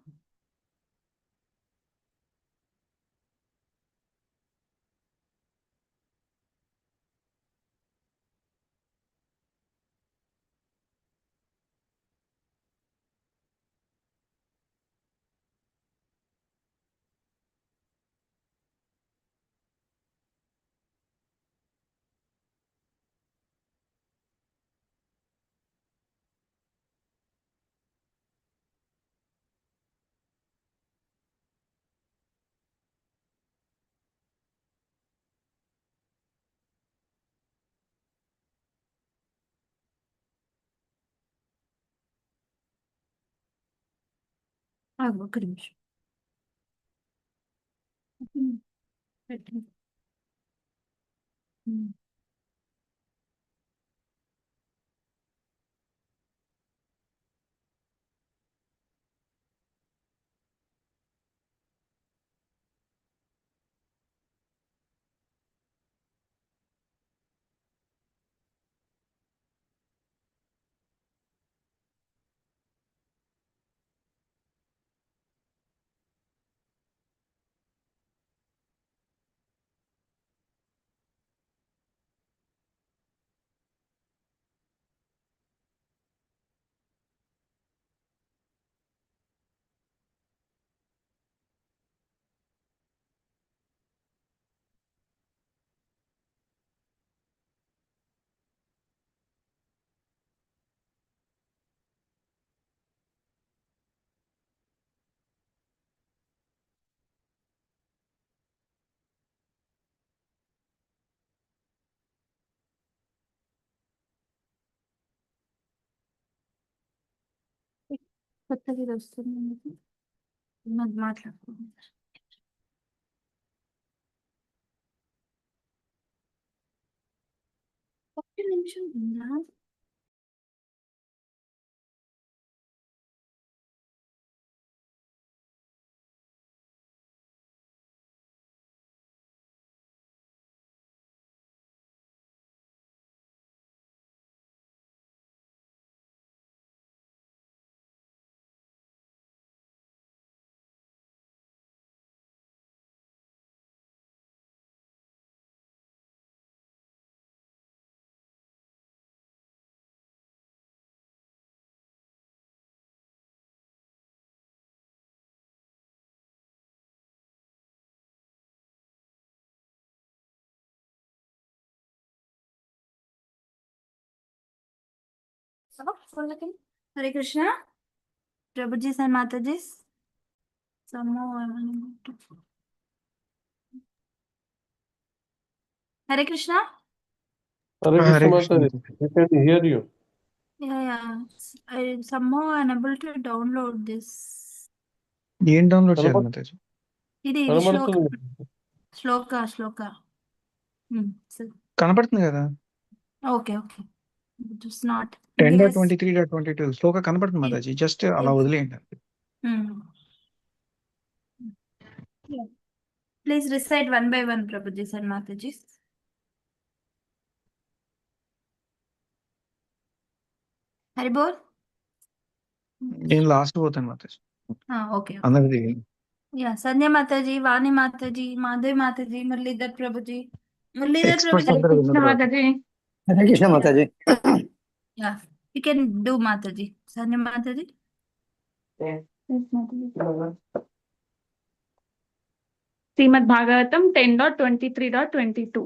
[SPEAKER 5] ఒక నిమిషం. పెట్టండి. కొత్తగా వస్తుంది మాట్లాడుకుందాం. ఒక్క నిమిషం ఉందా? हरे कृष्णा प्रभु जी and माता जी. Hare Krishna.
[SPEAKER 11] Hare
[SPEAKER 8] Hare
[SPEAKER 11] Krishna
[SPEAKER 8] Krishna.
[SPEAKER 11] Mataji. We can hear you.
[SPEAKER 5] Yeah. I somehow unable to download this.
[SPEAKER 8] ఏం డౌన్లోడ్ చేయాలి మాతాజీ?
[SPEAKER 5] ఇది
[SPEAKER 11] కనబడుతుంది.
[SPEAKER 5] శ్లోక.
[SPEAKER 8] కనపడుతుంది కదా.
[SPEAKER 5] ఓకే. Just not.
[SPEAKER 8] 10.23.22 శ్లోక కనపడుతుంది మాతాజీ. జస్ట్ అలా వదిలేయండి.
[SPEAKER 5] Please recite one by one, Prabhuji and Mataji. Hari bol.
[SPEAKER 8] నేను లాస్ట్ పోతాను మాతాజీ.
[SPEAKER 5] Okay.
[SPEAKER 8] అందరిది.
[SPEAKER 5] Yeah, Sandhya Mataji, Vani Mataji, Madhya Mataji, Muralidhar Prabhuji. Muralidhar Prabhuji.
[SPEAKER 1] Hare Krishna Mataji.
[SPEAKER 5] Yeah, you can do Mataji. Sandhya Mataji.
[SPEAKER 7] Yes, Srimad Bhagavatam 10.23.22.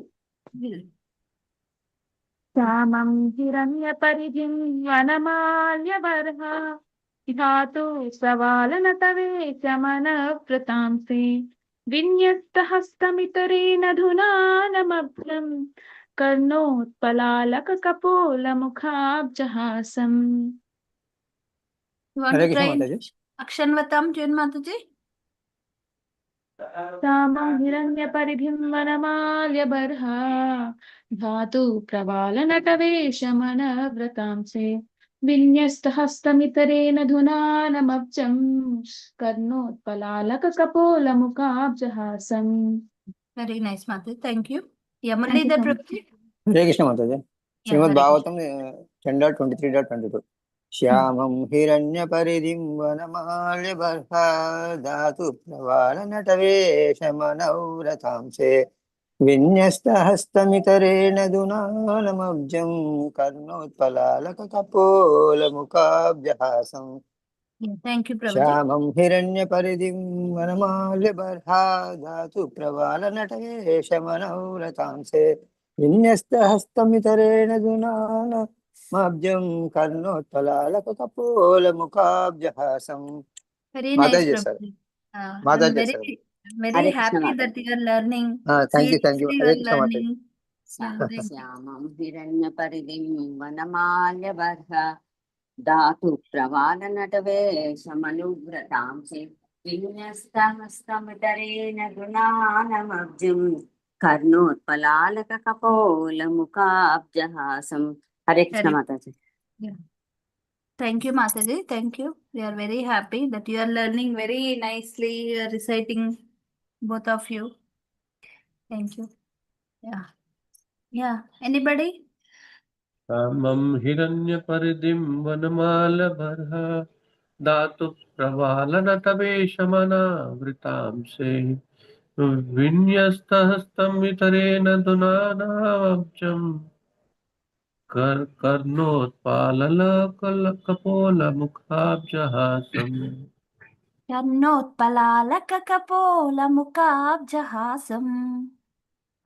[SPEAKER 7] Samam hiranya parijim vanamalya varha धातु सवालनतवे चमन प्रतांसे विन्यस्तहस्तमितरेण धुनानमभ्रम् कर्णोत्पलालककपोलमुखाब्जहासम्.
[SPEAKER 5] You want to try Akshanvatam tune, Mataji?
[SPEAKER 7] सामं हिरण्यपरिधिं वनमाल्यबर्हा धातु प्रवालनटवेशमनव्रतांसे विन्यस्तहस्तमितरेण धुनानमब्जम् कर्णोत्पलालककपोलमुखाब्जहासम्.
[SPEAKER 5] Very nice, Mataji. Thank you. Yeah, Muralidhar Prabhuji.
[SPEAKER 1] Hare Krishna Mataji. Srimad Bhagavatam 10.23.22. श्यामं हिरण्यपरिधिं वनमाल्यबर्हा धातु प्रवालनटवेशमनव्रतांसे विन्यस्तहस्तमितरेण दुनानमब्जं कर्णोत्पलालककपोलमुखाब्जहासम्.
[SPEAKER 5] Thank you, Prabhuji.
[SPEAKER 1] श्यामं हिरण्यपरिधिं वनमाल्यबर्हा धातु प्रवालनटवेशमनव्रतांसे विन्यस्तहस्तमितरेण दुनानमब्जं कर्णोत्पलालककपोलमुखाब्जहासम्.
[SPEAKER 5] Very nice,
[SPEAKER 1] Mataji, sir.
[SPEAKER 5] Prabhuji. I'm
[SPEAKER 1] Mataji, sir.
[SPEAKER 5] very happy that you are learning.
[SPEAKER 1] Thank you.
[SPEAKER 5] Seriously, you
[SPEAKER 1] Hare
[SPEAKER 5] are
[SPEAKER 1] Krishna Mataji.
[SPEAKER 5] learning.
[SPEAKER 12] श्यामं हिरण्यपरिधिं वनमाल्यबर्हा धातु प्रवालनटवेशमनुव्रतांसे विन्यस्तहस्तमितरेण गुणानमब्जं कर्णोत्पलालककपोलमुखाब्जहासम्. हरे कृष्ण माताजी.
[SPEAKER 5] Thank you, Mataji. Thank you. We are very happy that you are learning very nicely. You are reciting, both of you. Thank you. Yeah. Anybody?
[SPEAKER 11] Samam hiranyaparidim vanamalabharha dhatu pravalanataveshamana vritamse vinyastahastamvitarena dunanavabjam कर्णोत्पालकपोलमुखाब्जहासम्.
[SPEAKER 5] कर्णोत्पलालककपोलमुखाब्जहासम्.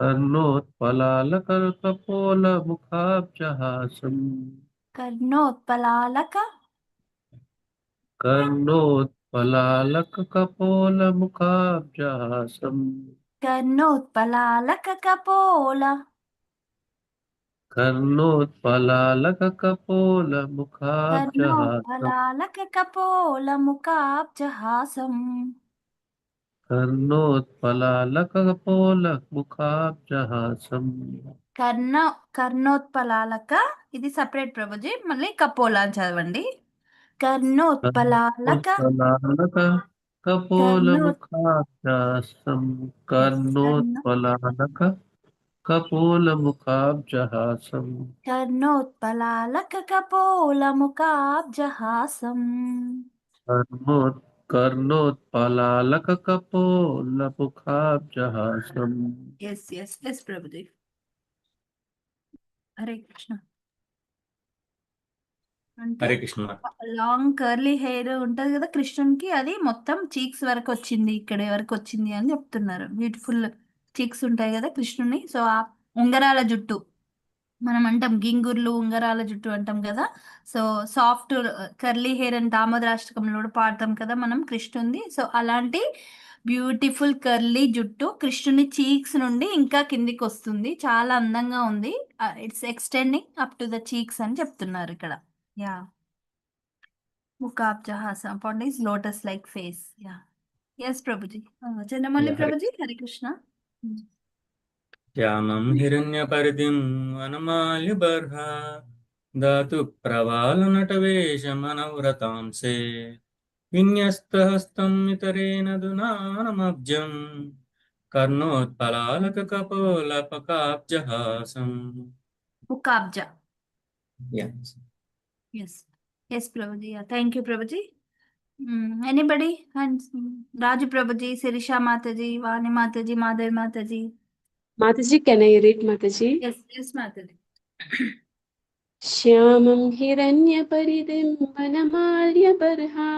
[SPEAKER 11] कर्णोत्पलालकपोलमुखाब्जहासम्. कर्णोत्पलालकपोलमुखाब्जहासम्.
[SPEAKER 5] कर्णोत्पलालककपोल
[SPEAKER 11] कर्णोत्पलालकपोलमुखाब्जहासम्
[SPEAKER 5] कर्णोत्पलालकपोलमुकाब्जहासं
[SPEAKER 11] कर्णोत्पलालकपोलमुखाब्जहासम्
[SPEAKER 5] కర్ణోత్పలాలక ఇది separate Prabhuji మళ్ళీ కపోలా అని చదవండి కర్ణోత్పలాలక కర్ణోత్
[SPEAKER 11] कर्णोत्पलालकपोलमुखाब्जहासम्
[SPEAKER 5] yes,
[SPEAKER 11] कर्णोत्पलालकपोलमुखाब्जहासम्
[SPEAKER 5] కర్ణోత్పలాలక
[SPEAKER 11] कर्णोत्पलालकपोलमुखाब्जहासम्
[SPEAKER 5] yes Prabhuji Hare Krishna అంటే
[SPEAKER 1] Hare Krishna.
[SPEAKER 5] Long curly hair ఉంటది కదా కృష్ణునికి అది మొత్తం చీక్స్ వరకు వచ్చింది ఇక్కడ వరకు వచ్చింది అని చెప్తున్నారు బ్యూటిఫుల్ చీక్స్ ఉంటాయి కదా కృష్ణుని సో ఆ ఉంగరాల జుట్టు మనం అంటాం గింగుర్లు ఉంగరాల జుట్టు అంటాం కదా సో సాఫ్ట్ కర్లీ హెయిర్ అని దామోదరాష్టకంలో కూడా పాడతాం కదా మనం కృష్ణుంది సో అలాంటి బ్యూటిఫుల్ కర్లీ జుట్టు కృష్ణుని చీక్స్ నుండి ఇంకా కిందికి వస్తుంది చాలా అందంగా ఉంది it's extending up to the cheeks అని చెప్తున్నారు ఇక్కడ yeah ముకాబ్జహాసం upon his lotus like face yeah yes Prabhuji Chandramouli
[SPEAKER 1] Hare
[SPEAKER 5] Prabhuji Hare Krishna
[SPEAKER 1] శ్యామం హిరణ్యపరిధిం వనమాల్యబర్హ దాతు ప్రవాళనటవేషమనవ్రతాంసే విన్యస్తహస్తం ఇతరేణ దునానమబ్జం కర్ణోత్పలాలకకపోలపకాబ్జహాసం.
[SPEAKER 5] ముకాబ్జా
[SPEAKER 1] Yes.
[SPEAKER 5] yes Prabhuji thank you Prabhuji anybody and Raju Prabhuji Shirisha Mataji Vani Mataji Madhavi Mataji
[SPEAKER 10] Mataji, can I read Mataji?
[SPEAKER 5] Yes Mataji
[SPEAKER 10] श्यामं हिरण्यपरिदिं वनमाल्यबर्हा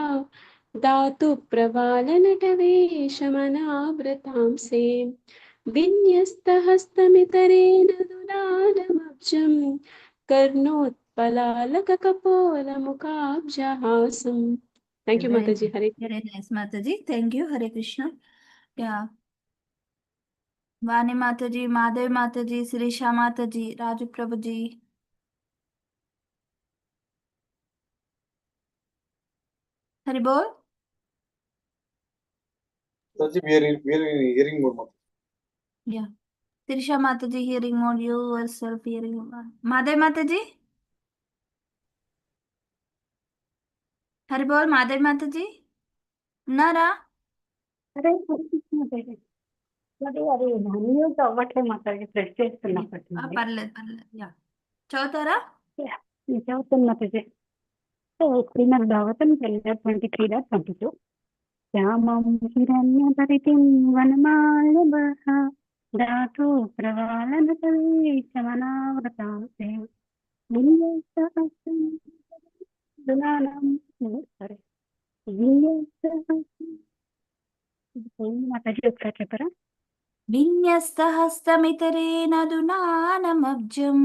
[SPEAKER 10] दातु प्रवालनटवेशमनावृतांसे विन्यस्तहस्तमितरेण दुलालमब्जं कर्णोत्पलालककपोलमुकाब्जहासम्. Thank you, Mataji. Hare
[SPEAKER 5] very nice Mataji thank you Hare Krishna yeah Vani Mataji Madhavi Mataji Shirisha Mataji Raju Prabhuji Hari బోల్ yeah Sirisha Mataji hearing mode you yourself hearing Madhavi Mataji Hari బోల్ మాధవి మాతాజీ ఉన్నారా
[SPEAKER 6] అరే అది అన్మ్యూట్ అవ్వట్లే మాట్లాడి ప్రెస్ చేస్తున్నప్పటి నుండి
[SPEAKER 5] పర్లేదు యా చదువుతారా
[SPEAKER 6] నేను చదువుతున్నా ప్రజె శ్రీమద్ భాగవతం 23:22 శ్యామం హిరణ్యపరితిం వనమాల్యబర్హ దాతు ప్రవాళనటవేశమనావృతాంసే విన్యస్తహస్తం దులాలం సరే విన్యస్తహస్తం మాతాజీ ఒకసారి చెప్పరా
[SPEAKER 5] విన్యస్తహస్తమితరేణ దునానమబ్జం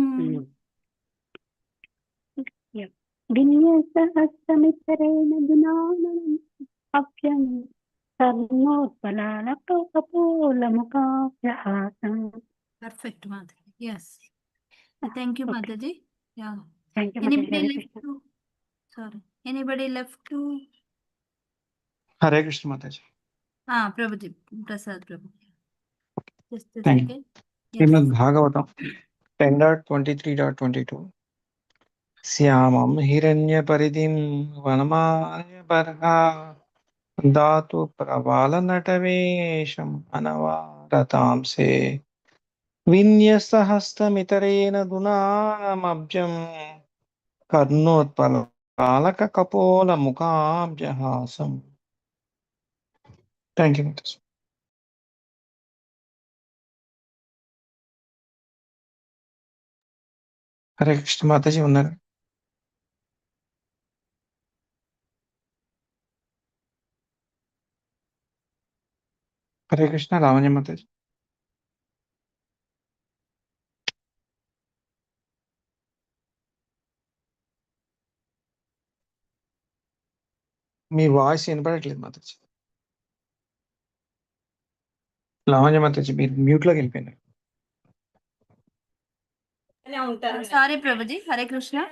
[SPEAKER 6] విన్యస్తహస్తమితరేణ దునానమబ్జం కర్ణోత్పలాలకపోలముకాబ్జహాసం.
[SPEAKER 5] Perfect Mataji yes thank you Mataji yeah
[SPEAKER 6] thank you
[SPEAKER 5] anybody left to sorry anybody left to
[SPEAKER 8] Hare Krishna Mataji.
[SPEAKER 5] Prabhuji Prasad Prabhu just
[SPEAKER 8] Thank you.
[SPEAKER 5] Second
[SPEAKER 8] Srimad Bhagavatam 10.23.22 శ్యామం హిరణ్యపరిధిం వనమాల్యబర్హా దాతు ప్రవాళనటవేషం అనవారతాంసే విన్యస్తహస్తమితరేణ దునానమబ్జం కర్ణోత్పలాలకకపోలముకాబ్జహాసం. Thank you Mataji. హరే కృష్ణ మాతాజీ ఉన్నారు. హరే కృష్ణ లావణ్య మాతాజీ. మీ వాయిస్ వినపడట్లేదు మాతాజీ. లావణ్య మాతాజీ మీరు మ్యూట్లోకి వెళ్ళిపోయినారు.
[SPEAKER 5] Sorry, Prabhuji. Hare Krishna.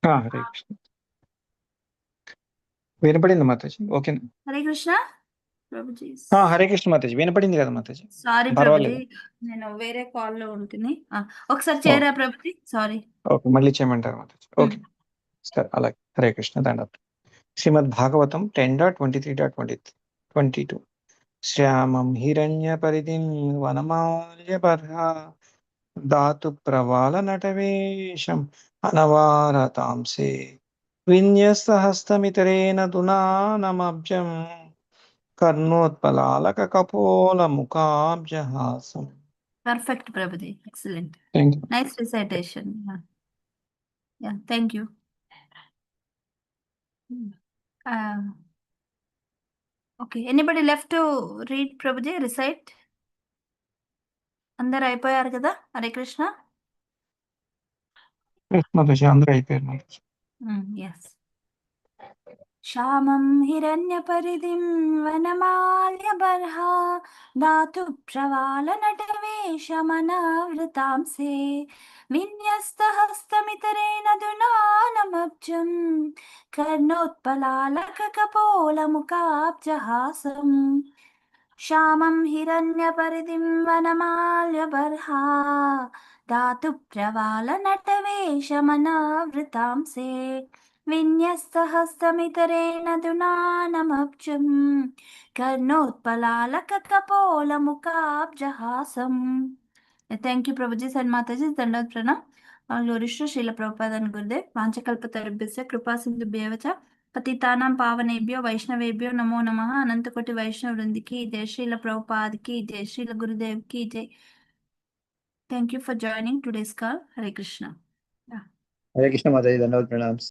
[SPEAKER 8] Hare Krishna వినపడింది మాతాజీ ఓకేనా
[SPEAKER 5] Hare Krishna. Prabhuji.
[SPEAKER 8] Hare Krishna Mataji వినపడింది కదా మాతాజీ
[SPEAKER 5] సారీ
[SPEAKER 8] పర్వాలేదు
[SPEAKER 5] ప్రభుజీ, నేను వేరే కాల్ లో ఉంటుంది. ఒకసారి చేయరా ప్రభుజీ? సారీ.
[SPEAKER 8] ఓకే మళ్ళీ చేయమంటారు మాతాజీ ఓకే సరే అలాగే హరే కృష్ణ దండ శ్రీమద్ భాగవతం 10.23.22 శ్యామం హిరణ్య పరిధిం వనమాల్య బర్హా దాతు ప్రవాల నటవేషం అనవారతాంసే విన్యస్తహస్తమితరేణ దునానమబ్జం కర్ణోత్పలాలక కపోల ముఖాబ్జహాసం.
[SPEAKER 5] Perfect, Prabhuji. Excellent.
[SPEAKER 8] Thank you.
[SPEAKER 5] Nice recitation. Yeah, thank you. Okay, anybody left to read Prabhuji, recite? అందరు అయిపోయారు కదా? హరే కృష్ణ.
[SPEAKER 8] మాతాజీ అందరూ అయిపోయారు మాతాజీ.
[SPEAKER 5] Yes. శ్యామం హిరణ్యపరిధిం వనమాల్యబర్హా దాతు ప్రవాళనటవేషమనావృతాంసే విన్యస్తహస్తమితరేణ దునానమబ్జం కర్ణోత్పలాలకకపోలముఖాబ్జహాసం శ్యామం హిరణ్యపరిధిం వనమాల్యబర్హా దాతు ప్రవాళనటవేషమనావృతాంసే విన్యస్తహస్తమితరేణ దునానమబ్జం కర్ణోత్పలాలకకపోలముఖాబ్జహాసం. Thank you Prabhuji and Mataji. Dandavat pranam. Glories to Srila Prabhupada and Gurudev. వాంఛకల్పతరుభ్యశ్చ కృపా సింధుభ్యేవ చ పతితానాం పావనేభ్యో వైష్ణవేభ్యో నమో నమః. అనంతకోటి వైష్ణవ వృందికి జై. శ్రీల ప్రభుపాదకి జై. శ్రీల గురుదేవ్ కి జై. Thank you for joining today's call. Hare Krishna.
[SPEAKER 1] Hare Krishna Mataji dandavat pranams.